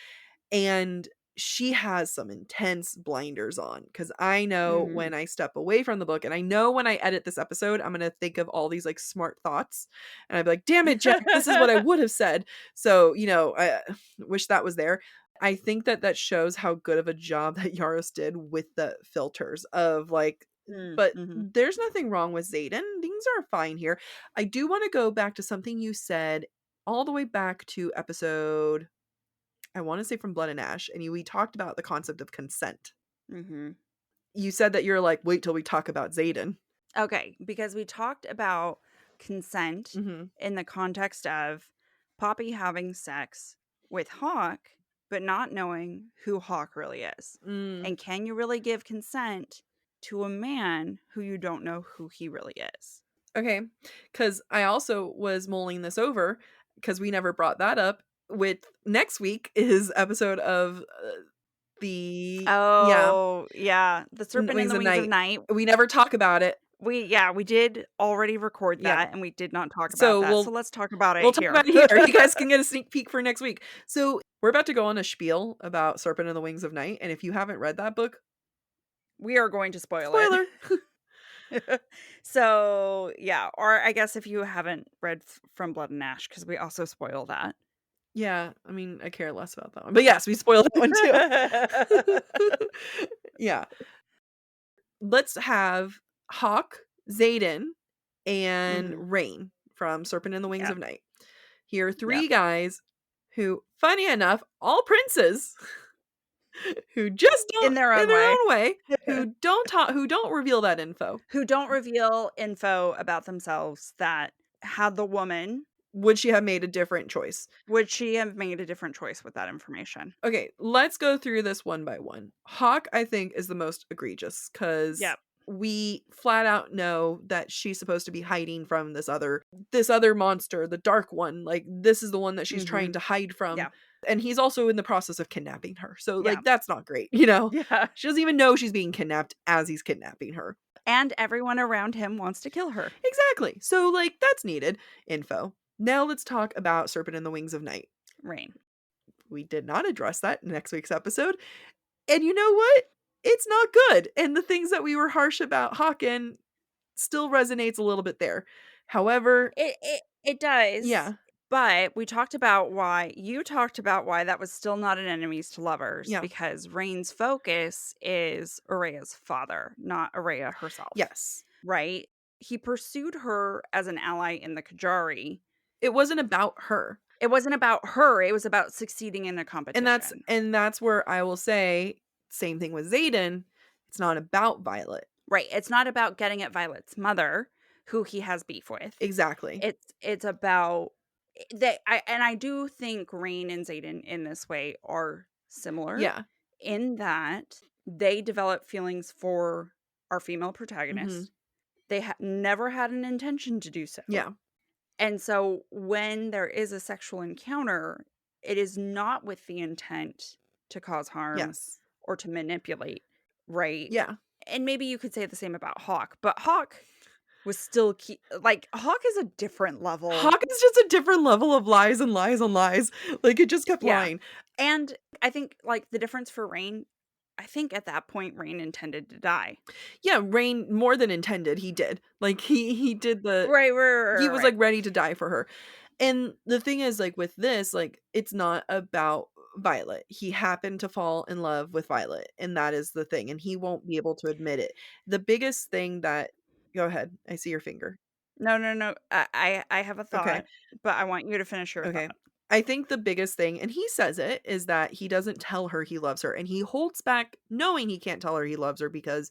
Speaker 6: And she has some intense blinders on, because I know when I step away from the book, and I know when I edit this episode, I'm going to think of all these like smart thoughts, and I'd be like, damn it, Jac, this is what I would have said. So, I wish that was there. I think that shows how good of a job that Yarros did with the filters of like, but there's nothing wrong with Xaden. Things are fine here. I do want to go back to something you said all the way back to episode, I want to say from Blood and Ash, and we talked about the concept of consent. You said that you're like, wait till we talk about Xaden.
Speaker 7: Okay, because we talked about consent in the context of Poppy having sex with Hawk, but not knowing who Hawk really is. And can you really give consent to a man who you don't know who he really is?
Speaker 6: Okay, because I also was mulling this over, because we never brought that up. With next week is episode of the
Speaker 7: the Serpent in the Wings of Night.
Speaker 6: We never talk about it.
Speaker 7: We did already record that, and we did not talk about that. So let's talk about it.
Speaker 6: We'll talk about it here. You guys can get a sneak peek for next week. So we're about to go on a spiel about Serpent in the Wings of Night, and if you haven't read that book,
Speaker 7: we are going to spoil it. So or I guess if you haven't read From Blood and Ash, because we also spoil that.
Speaker 6: Yeah, I mean, I care less about that one. But yes, we spoiled that one too. Yeah. Let's have Hawk, Xaden, and Rain from Serpent in the Wings of Night. Here are 3 guys who, funny enough, all princes who just don't
Speaker 7: in their own
Speaker 6: way who don't reveal that info.
Speaker 7: Who don't reveal info about themselves that had the woman.
Speaker 6: Would she have made a different choice?
Speaker 7: Would she have made a different choice with that information?
Speaker 6: Okay, let's go through this one by one. Hawk, I think, is the most egregious because we flat out know that she's supposed to be hiding from this other monster, the dark one. Like, this is the one that she's trying to hide from.
Speaker 7: Yeah.
Speaker 6: And he's also in the process of kidnapping her. So, like, that's not great, you know?
Speaker 7: Yeah.
Speaker 6: She doesn't even know she's being kidnapped as he's kidnapping her.
Speaker 7: And everyone around him wants to kill her.
Speaker 6: Exactly. So, like, that's needed info. Now let's talk about Serpent in the Wings of Night.
Speaker 7: Rain.
Speaker 6: We did not address that in next week's episode. And you know what? It's not good. And the things that we were harsh about Hawken still resonates a little bit there. However,
Speaker 7: it does.
Speaker 6: Yeah.
Speaker 7: But you talked about why that was still not an enemies to lovers.
Speaker 6: Yeah.
Speaker 7: Because Rain's focus is Araya's father, not Araya herself.
Speaker 6: Yes.
Speaker 7: Right? He pursued her as an ally in the Kajari.
Speaker 6: It wasn't about her.
Speaker 7: It wasn't about her. It was about succeeding in a competition.
Speaker 6: And that's where I will say, same thing with Xaden. It's not about Violet.
Speaker 7: Right. It's not about getting at Violet's mother, who he has beef with.
Speaker 6: Exactly.
Speaker 7: It's about that. I do think Rain and Xaden in this way are similar.
Speaker 6: Yeah.
Speaker 7: In that they develop feelings for our female protagonist. They never had an intention to do so.
Speaker 6: Yeah.
Speaker 7: And so when there is a sexual encounter, it is not with the intent to cause harm or to manipulate, right?
Speaker 6: Yeah.
Speaker 7: And maybe you could say the same about Hawk, but Hawk was still Hawk is a different level.
Speaker 6: Hawk is just a different level of lies and lies and lies. Like, it just kept lying.
Speaker 7: And I think, like, the difference for Rain, I think at that point Rain intended to die.
Speaker 6: Yeah, Rain more than intended. He did. Like, he did the
Speaker 7: right.
Speaker 6: He was like ready to die for her. And the thing is, like, with this, like, it's not about Violet. He happened to fall in love with Violet, and that is the thing. And he won't be able to admit it. The biggest thing that go ahead. I see your finger.
Speaker 7: No. I have a thought, but I want you to finish your thought.
Speaker 6: I think the biggest thing, and he says it, is that he doesn't tell her he loves her. And he holds back knowing he can't tell her he loves her because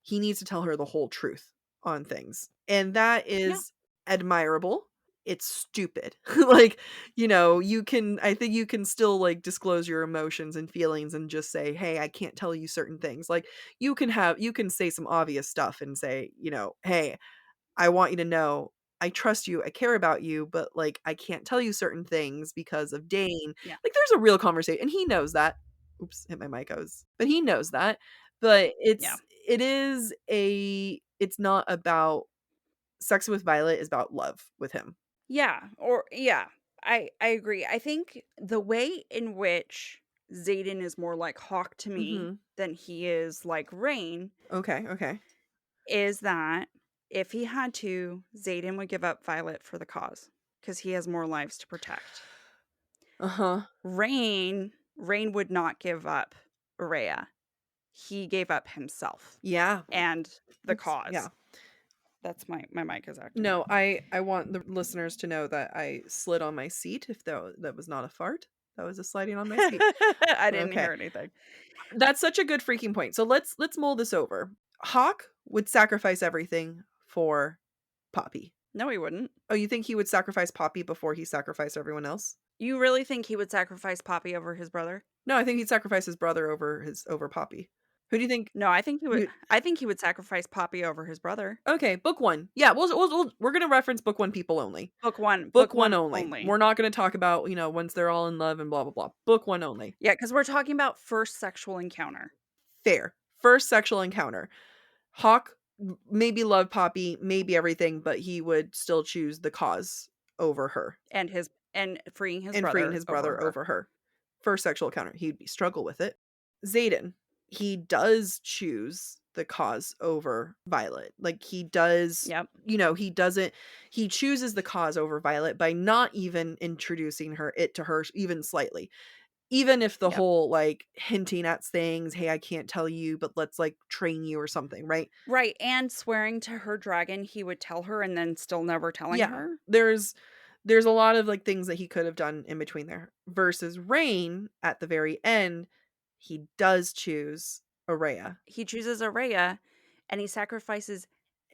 Speaker 6: he needs to tell her the whole truth on things. And that is admirable. It's stupid. Like, you know, I think you can still, like, disclose your emotions and feelings and just say, hey, I can't tell you certain things. Like, you can say some obvious stuff and say, you know, hey, I want you to know I trust you, I care about you, but, like, I can't tell you certain things because of Dane.
Speaker 7: Yeah.
Speaker 6: Like, there's a real conversation, and he knows that. Oops, hit my mic. But he knows that. But it's not about sex with Violet, is about love with him.
Speaker 7: I agree. I think the way in which Xaden is more like Hawk to me than he is like Rain.
Speaker 6: Okay.
Speaker 7: Is that if he had to, Xaden would give up Violet for the cause because he has more lives to protect. Rain would not give up Araya. He gave up himself.
Speaker 6: Yeah.
Speaker 7: And the cause.
Speaker 6: Yeah.
Speaker 7: That's my mic is acting.
Speaker 6: No, I want the listeners to know that I slid on my seat. If that was not a fart, that was a sliding on my seat.
Speaker 7: I didn't hear anything.
Speaker 6: That's such a good freaking point. So let's mull this over. Hawk would sacrifice everything for Poppy.
Speaker 7: No, he wouldn't.
Speaker 6: Oh, you think he would sacrifice Poppy before he sacrificed everyone else?
Speaker 7: You really think he would sacrifice Poppy over his brother?
Speaker 6: No, I think he'd sacrifice his brother over Poppy. Who do you think?
Speaker 7: No, I think he would. I think he would sacrifice Poppy over his brother.
Speaker 6: Okay, book one. Yeah, we're gonna reference book one people only.
Speaker 7: Book one
Speaker 6: only. We're not gonna talk about, you know, once they're all in love and blah blah blah. Book one only.
Speaker 7: Yeah, because we're talking about first sexual encounter.
Speaker 6: Fair. First sexual encounter. Hawk maybe loved Poppy, maybe everything, but he would still choose the cause over her.
Speaker 7: And freeing his
Speaker 6: brother over her. First sexual encounter. He'd struggle with it. Xaden, he does choose the cause over Violet. Like, he does, you know, he chooses the cause over Violet by not even introducing it to her even slightly. Even if the whole, like, hinting at things, hey, I can't tell you, but let's, like, train you or something, right?
Speaker 7: Right, and swearing to her dragon he would tell her and then still never telling her.
Speaker 6: there's a lot of, like, things that he could have done in between there. Versus Rain, at the very end, he does choose Araya.
Speaker 7: He chooses Araya, and he sacrifices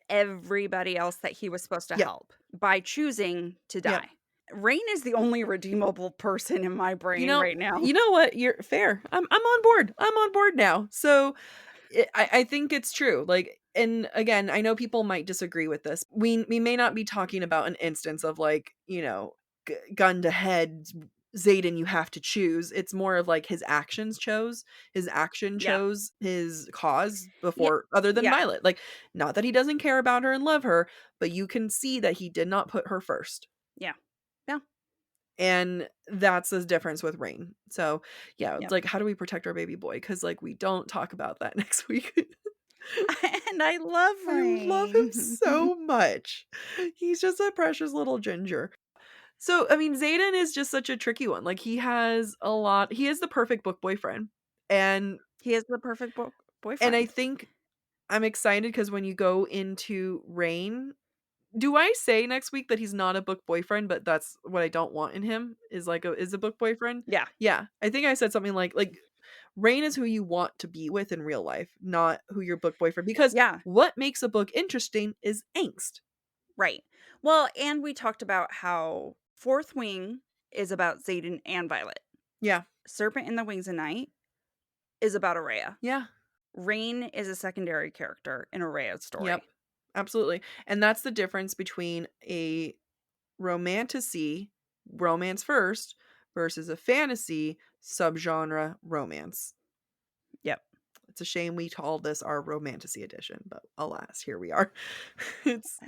Speaker 7: everybody else that he was supposed to
Speaker 6: Yep.
Speaker 7: help by choosing to
Speaker 6: Yep.
Speaker 7: die. Rain is the only redeemable person in my brain right now.
Speaker 6: You know what? You're fair. I'm on board. I'm on board now. So I think it's true. Like, and again, I know people might disagree with this. We may not be talking about an instance of, like, gun to head, Xaden, you have to choose. It's more of like his actions chose. His action
Speaker 7: Yeah.
Speaker 6: chose his cause
Speaker 7: Yeah.
Speaker 6: before, other than
Speaker 7: Yeah.
Speaker 6: Violet. Like, not that he doesn't care about her and love her, but you can see that he did not put her first.
Speaker 7: Yeah. Yeah.
Speaker 6: And that's the difference with Rain. So, yeah, it's
Speaker 7: Yep.
Speaker 6: like, how do we protect our baby boy? Because, like, we don't talk about that next week.
Speaker 7: And I love Rain.
Speaker 6: I love him so much. He's just a precious little ginger. So, I mean, Xaden is just such a tricky one. Like, he is the perfect book boyfriend. And
Speaker 7: he is the perfect boyfriend.
Speaker 6: And I think I'm excited because when you go into Rain, do I say next week that he's not a book boyfriend, but that's what I don't want in him is a book boyfriend?
Speaker 7: Yeah.
Speaker 6: Yeah. I think I said something like Rain is who you want to be with in real life, not who your book boyfriend. Because what makes a book interesting is angst.
Speaker 7: Right. Well, and we talked about how Fourth Wing is about Xaden and Violet.
Speaker 6: Yeah.
Speaker 7: Serpent in the Wings of Night is about Araya.
Speaker 6: Yeah.
Speaker 7: Rain is a secondary character in Araya's story.
Speaker 6: Yep. Absolutely. And that's the difference between a romantasy, romance first, versus a fantasy subgenre romance.
Speaker 7: Yep.
Speaker 6: It's a shame we called this our Romantasy Edition, but alas, here we are. It's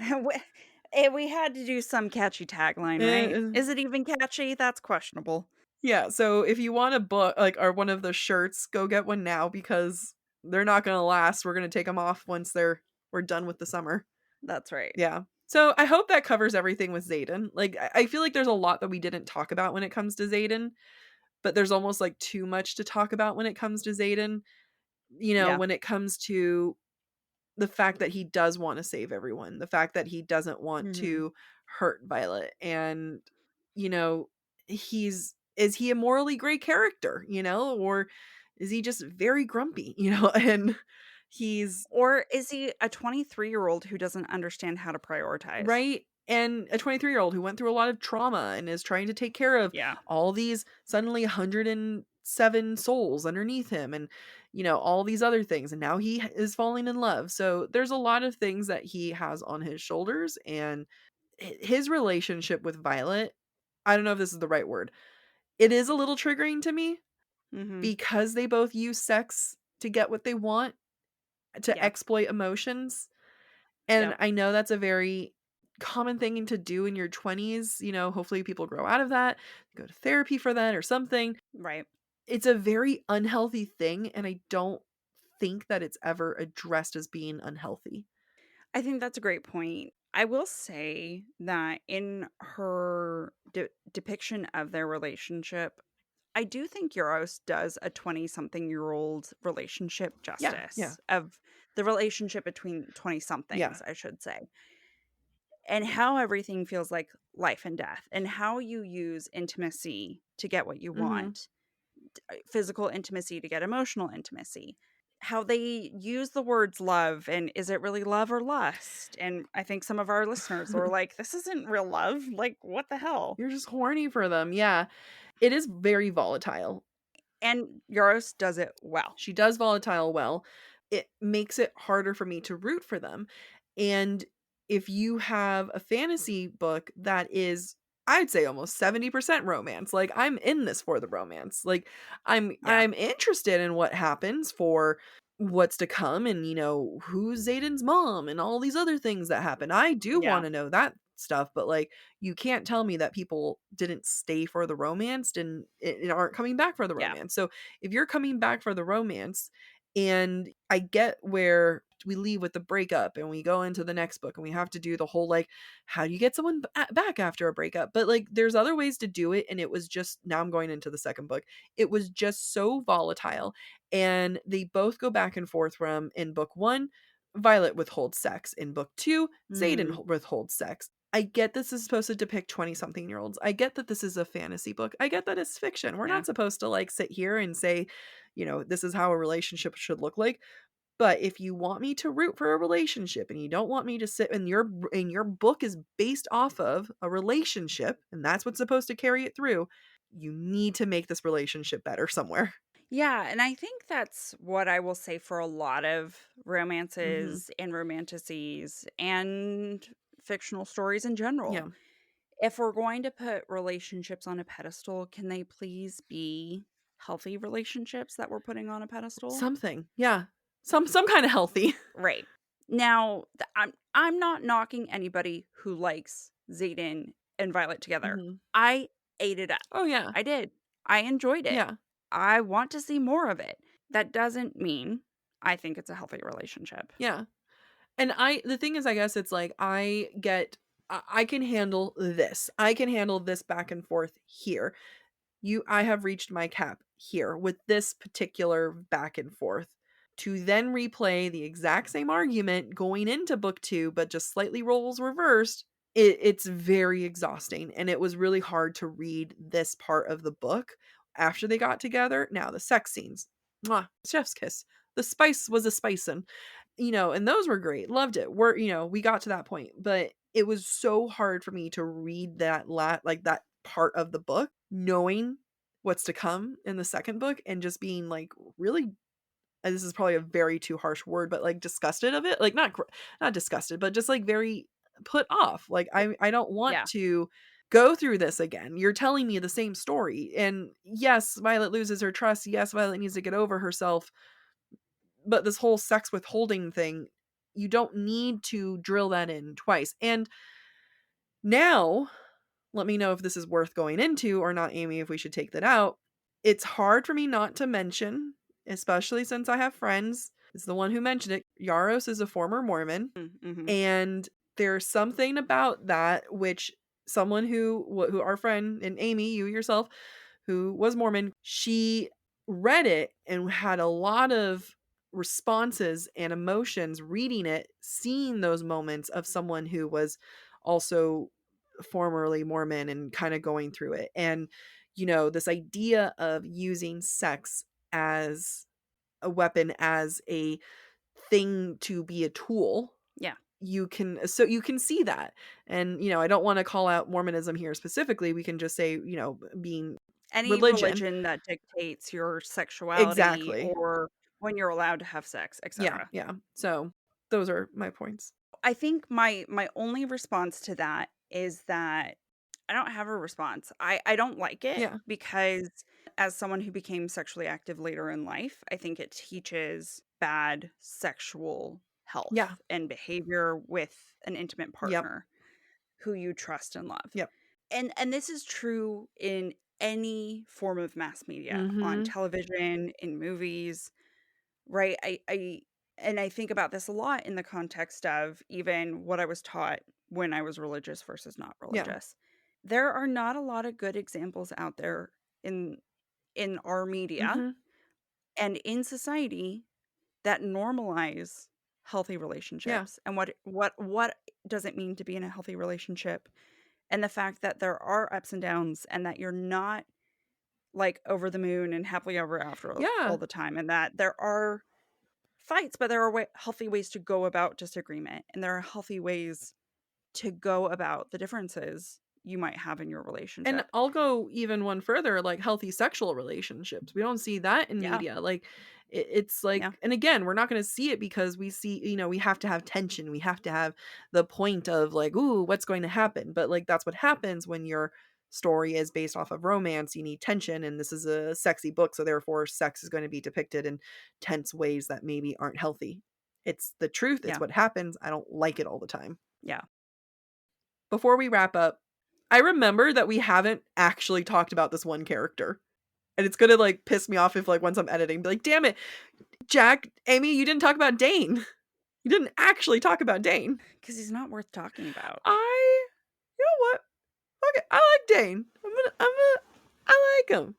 Speaker 7: we had to do some catchy tagline, right? Is it even catchy? That's questionable.
Speaker 6: Yeah, so if you want a book, like, or one of the shirts, go get one now because they're not going to last. We're going to take them off once we're done with the summer.
Speaker 7: That's right.
Speaker 6: Yeah. So I hope that covers everything with Xaden. Like, I feel like there's a lot that we didn't talk about when it comes to Xaden, but there's almost like too much to talk about when it comes to Xaden. When it comes to the fact that he does want to save everyone, the fact that he doesn't want to hurt Violet, and is he a morally gray character, or is he just very grumpy, and
Speaker 7: or is he a 23-year-old who doesn't understand how to prioritize?
Speaker 6: Right. And a 23-year-old who went through a lot of trauma and is trying to take care of all these suddenly 107 souls underneath him, and all these other things, and now he is falling in love. So there's a lot of things that he has on his shoulders, and his relationship with Violet, I don't know if this is the right word, it is a little triggering to me because they both use sex to get what they want, to exploit emotions. And I know that's a very common thing to do in your 20s. Hopefully people grow out of that, go to therapy for that or something.
Speaker 7: Right.
Speaker 6: It's a very unhealthy thing, and I don't think that it's ever addressed as being unhealthy.
Speaker 7: I think that's a great point. I will say that in her depiction of their relationship, I do think Yarros does a 20-something-year-old relationship justice of the relationship between 20-somethings, I should say. And how everything feels like life and death, and how you use intimacy to get what you want, physical intimacy to get emotional intimacy, how they use the words love, and is it really love or lust? And I think some of our listeners are like, this isn't real love. Like, what the hell?
Speaker 6: You're just horny for them. Yeah. It is very volatile.
Speaker 7: And Yarros does it well.
Speaker 6: She does volatile well. It makes it harder for me to root for them. And if you have a fantasy book that is, I'd say, almost 70% romance, like, I'm in this for the romance. Like, I'm interested in what happens, for what's to come, and who's Xaden's mom and all these other things that happen. I do want to know that stuff, but like, you can't tell me that people didn't stay for the romance and aren't coming back for the romance. So if you're coming back for the romance, and I get where we leave with the breakup and we go into the next book and we have to do the whole, like, how do you get someone back after a breakup? But like, there's other ways to do it. And it was just, now I'm going into the second book, it was just so volatile, and they both go back and forth from, in book 1, Violet withholds sex. In book 2, Xaden withholds sex. I get this is supposed to depict 20-something-year-olds. I get that this is a fantasy book. I get that it's fiction. We're not supposed to like sit here and say, this is how a relationship should look like. But if you want me to root for a relationship and you don't want me to sit and your book is based off of a relationship and that's what's supposed to carry it through, you need to make this relationship better somewhere.
Speaker 7: Yeah, and I think that's what I will say for a lot of romances and romantasies and fictional stories in general.
Speaker 6: Yeah.
Speaker 7: If we're going to put relationships on a pedestal, can they please be healthy relationships that we're putting on a pedestal?
Speaker 6: Something. Yeah. Some kind of healthy.
Speaker 7: Right. Now, I'm not knocking anybody who likes Xaden and Violet together. I ate it up.
Speaker 6: Oh, yeah.
Speaker 7: I did. I enjoyed it.
Speaker 6: Yeah.
Speaker 7: I want to see more of it. That doesn't mean I think it's a healthy relationship.
Speaker 6: Yeah. And the thing is, I guess it's like, I can handle this. I can handle this back and forth here. I have reached my cap here with this particular back and forth. To then replay the exact same argument going into book 2, but just slightly roles reversed, it's very exhausting. And it was really hard to read this part of the book after they got together. Now, the sex scenes, mwah, chef's kiss. The spice was a spicin', and those were great. Loved it. We got to that point, but it was so hard for me to read that that part of the book, knowing what's to come in the second book and just being like really, and this is probably a very too harsh word, but like disgusted of it. Like not disgusted, but just like very put off. Like I don't want to go through this again. You're telling me the same story. And yes, Violet loses her trust. Yes, Violet needs to get over herself. But this whole sex withholding thing, you don't need to drill that in twice. And now, let me know if this is worth going into or not, Amy, if we should take that out. It's hard for me not to mention, especially since I have friends. It's the one who mentioned it. Yarros is a former Mormon. And there's something about that which someone who our friend, and Amy, you yourself, who was Mormon, she read it and had a lot of responses and emotions reading it, seeing those moments of someone who was also formerly Mormon and kind of going through it. And, this idea of using sex as a weapon, as a thing to be a tool.
Speaker 7: Yeah.
Speaker 6: You can see that. And, I don't want to call out Mormonism here specifically. We can just say, being
Speaker 7: any religion that dictates your sexuality.
Speaker 6: Exactly.
Speaker 7: Or when you're allowed to have sex, etc.
Speaker 6: Yeah. So those are my points.
Speaker 7: I think my only response to that is that I don't have a response. I don't like it because as someone who became sexually active later in life, I think it teaches bad sexual health and behavior with an intimate partner who you trust and love.
Speaker 6: Yep.
Speaker 7: And this is true in any form of mass media, on television, in movies, right? I think about this a lot in the context of even what I was taught when I was religious versus not religious. There are not a lot of good examples out there in our media and in society that normalize healthy relationships and what does it mean to be in a healthy relationship, and the fact that there are ups and downs and that you're not like over the moon and happily ever after all the time, and that there are fights, but there are healthy ways to go about disagreement, and there are healthy ways to go about the differences you might have in your relationship.
Speaker 6: And I'll go even one further, like healthy sexual relationships. We don't see that in media. Like it's like, and again, we're not going to see it because we see, we have to have tension. We have to have the point of like, ooh, what's going to happen? But like, that's what happens when your story is based off of romance. You need tension, and this is a sexy book. So therefore sex is going to be depicted in tense ways that maybe aren't healthy. It's the truth. It's what happens. I don't like it all the time.
Speaker 7: Yeah.
Speaker 6: Before we wrap up, I remember that we haven't actually talked about this one character. And it's gonna like piss me off if like once I'm editing, be like, damn it, Jac, Amy, you didn't talk about Dane. You didn't actually talk about Dane.
Speaker 7: Because he's not worth talking about.
Speaker 6: You know what? Okay, I like Dane. I like him.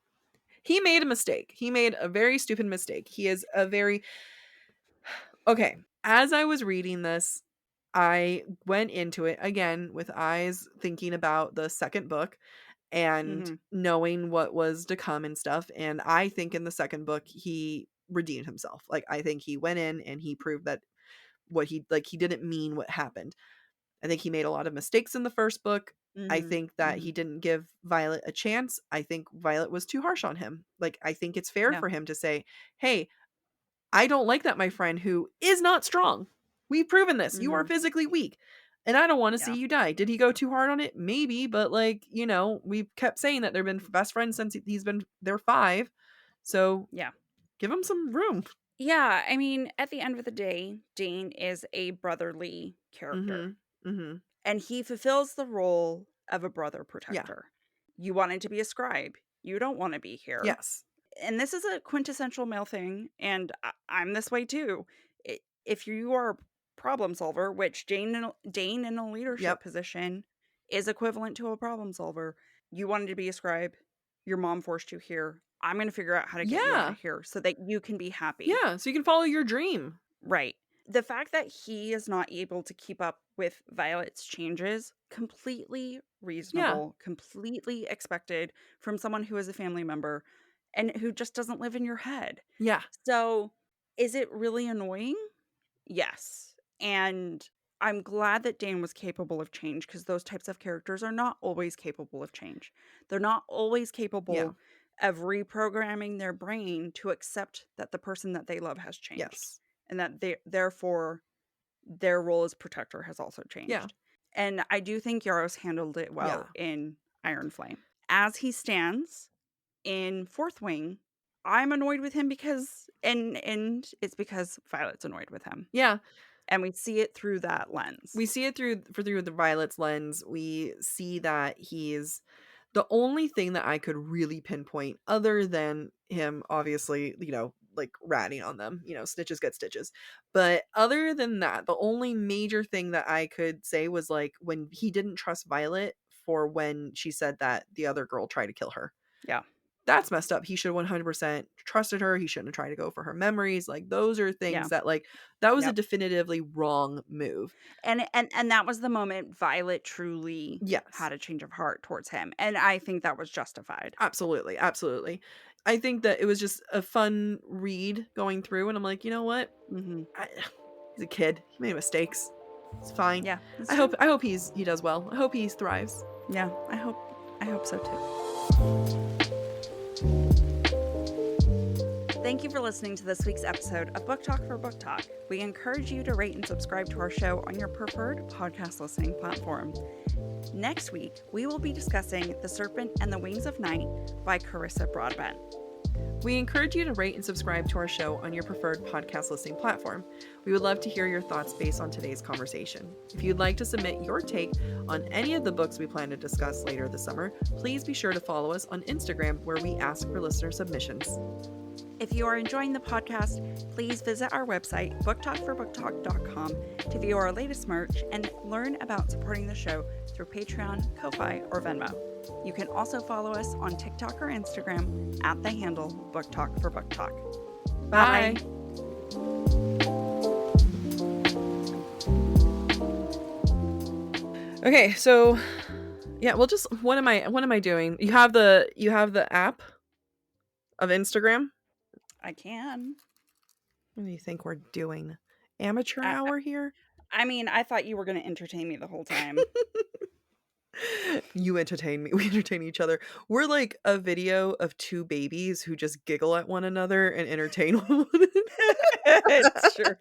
Speaker 6: He made a mistake. He made a very stupid mistake. He is a very... Okay, as I was reading this, I went into it again with eyes thinking about the second book and knowing what was to come and stuff. And I think in the second book, he redeemed himself. Like, I think he went in and he proved that he didn't mean what happened. I think he made a lot of mistakes in the first book. I think that he didn't give Violet a chance. I think Violet was too harsh on him. Like, I think it's fair for him to say, hey, I don't like that my friend who is not strong. We've proven this. You are physically weak. And I don't want to see you die. Did he go too hard on it? Maybe. But, like, you know, we've kept saying that they've been best friends since he's been there 5. So, give him some room.
Speaker 7: Yeah. I mean, at the end of the day, Dane is a brotherly character. And he fulfills the role of a brother protector. You wanted to be a scribe. You don't want to be here.
Speaker 6: Yes.
Speaker 7: And this is a quintessential male thing. And I'm this way too. If you are a problem solver, which Dane in a leadership position is equivalent to a problem solver, you wanted to be a scribe. Your mom forced you here. I'm going to figure out how to get you out of here so that you can be happy.
Speaker 6: Yeah. So you can follow your dream.
Speaker 7: Right. The fact that he is not able to keep up with Violet's changes, completely reasonable, completely expected from someone who is a family member and who just doesn't live in your head.
Speaker 6: Yeah.
Speaker 7: So is it really annoying? Yes. And I'm glad that Dane was capable of change, because those types of characters are not always capable of change. They're not always capable of reprogramming their brain to accept that the person that they love has changed.
Speaker 6: Yes.
Speaker 7: And that therefore their role as protector has also changed. Yeah. And I do think Yarros handled it well in Iron Flame. As he stands in Fourth Wing, I'm annoyed with him because and it's because Violet's annoyed with him.
Speaker 6: Yeah.
Speaker 7: And we see it through that lens.
Speaker 6: We see it through the Violet's lens. We see that he's the only thing that I could really pinpoint, other than him, obviously, you know, like ratting on them, you know, stitches get stitches. But other than that, the only major thing that I could say was like when he didn't trust Violet for when she said that the other girl tried to kill her.
Speaker 7: Yeah.
Speaker 6: That's messed up. He should have 100% trusted her. He shouldn't have tried to go for her memories. Like, those are things that, like, that was a definitively wrong move.
Speaker 7: And that was the moment Violet truly had a change of heart towards him. And I think that was justified.
Speaker 6: Absolutely. Absolutely. I think that it was just a fun read going through. And I'm like, you know what? He's a kid. He made mistakes. It's fine.
Speaker 7: Yeah.
Speaker 6: I hope he does well. I hope he thrives.
Speaker 7: Yeah. I hope so too. Thank you for listening to this week's episode of Book Talk for Book Talk. We encourage you to rate and subscribe to our show on your preferred podcast listening platform. Next week, we will be discussing The Serpent and the Wings of Night by Carissa Broadbent.
Speaker 6: We encourage you to rate and subscribe to our show on your preferred podcast listening platform. We would love to hear your thoughts based on today's conversation. If you'd like to submit your take on any of the books we plan to discuss later this summer, please be sure to follow us on Instagram, where we ask for listener submissions.
Speaker 7: If you are enjoying the podcast, please visit our website, booktalkforbooktalk.com, to view our latest merch and learn about supporting the show through Patreon, Ko-Fi, or Venmo. You can also follow us on TikTok or Instagram at the handle BookTalkForBookTalk. Bye.
Speaker 6: Okay, so yeah, well, just what am I doing? You have the app of Instagram?
Speaker 7: I can.
Speaker 6: What do you think we're doing? Amateur hour here?
Speaker 7: I mean, I thought you were going to entertain me the whole time.
Speaker 6: You entertain me. We entertain each other. We're like a video of two babies who just giggle at one another and entertain one another.
Speaker 7: It's true.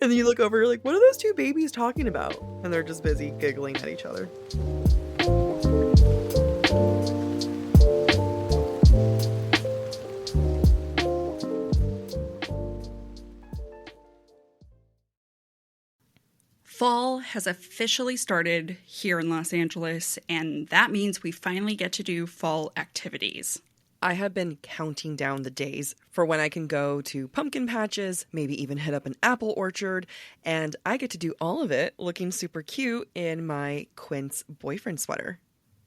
Speaker 6: And then you look over, you're like, what are those two babies talking about? And they're just busy giggling at each other.
Speaker 8: Fall has officially started here in Los Angeles, and that means we finally get to do fall activities.
Speaker 9: I have been counting down the days for when I can go to pumpkin patches, maybe even hit up an apple orchard, and I get to do all of it looking super cute in my Quince boyfriend sweater.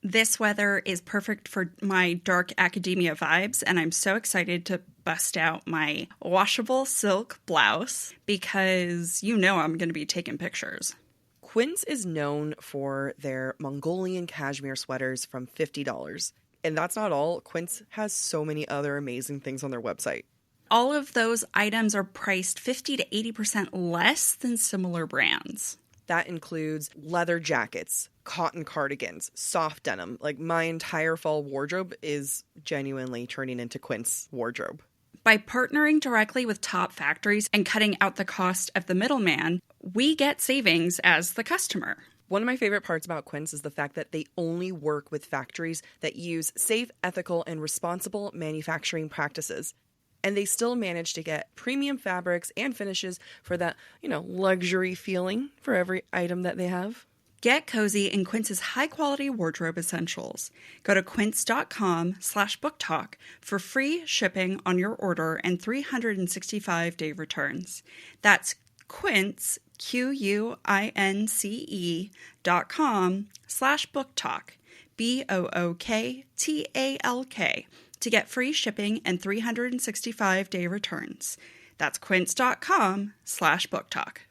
Speaker 8: This weather is perfect for my dark academia vibes, and I'm so excited to bust out my washable silk blouse because you know I'm going to be taking pictures.
Speaker 9: Quince is known for their Mongolian cashmere sweaters from $50. And that's not all. Quince has so many other amazing things on their website.
Speaker 8: All of those items are priced 50 to 80% less than similar brands.
Speaker 9: That includes leather jackets, cotton cardigans, soft denim. Like, my entire fall wardrobe is genuinely turning into Quince wardrobe.
Speaker 8: By partnering directly with top factories and cutting out the cost of the middleman, we get savings as the customer.
Speaker 9: One of my favorite parts about Quince is the fact that they only work with factories that use safe, ethical, and responsible manufacturing practices. And they still manage to get premium fabrics and finishes for that, luxury feeling for every item that they have.
Speaker 8: Get cozy in Quince's high-quality wardrobe essentials. Go to quince.com/booktalk for free shipping on your order and 365-day returns. That's Quince, QUINCE.com/booktalk, BOOKTALK, to get free shipping and 365-day returns. That's quince.com/booktalk.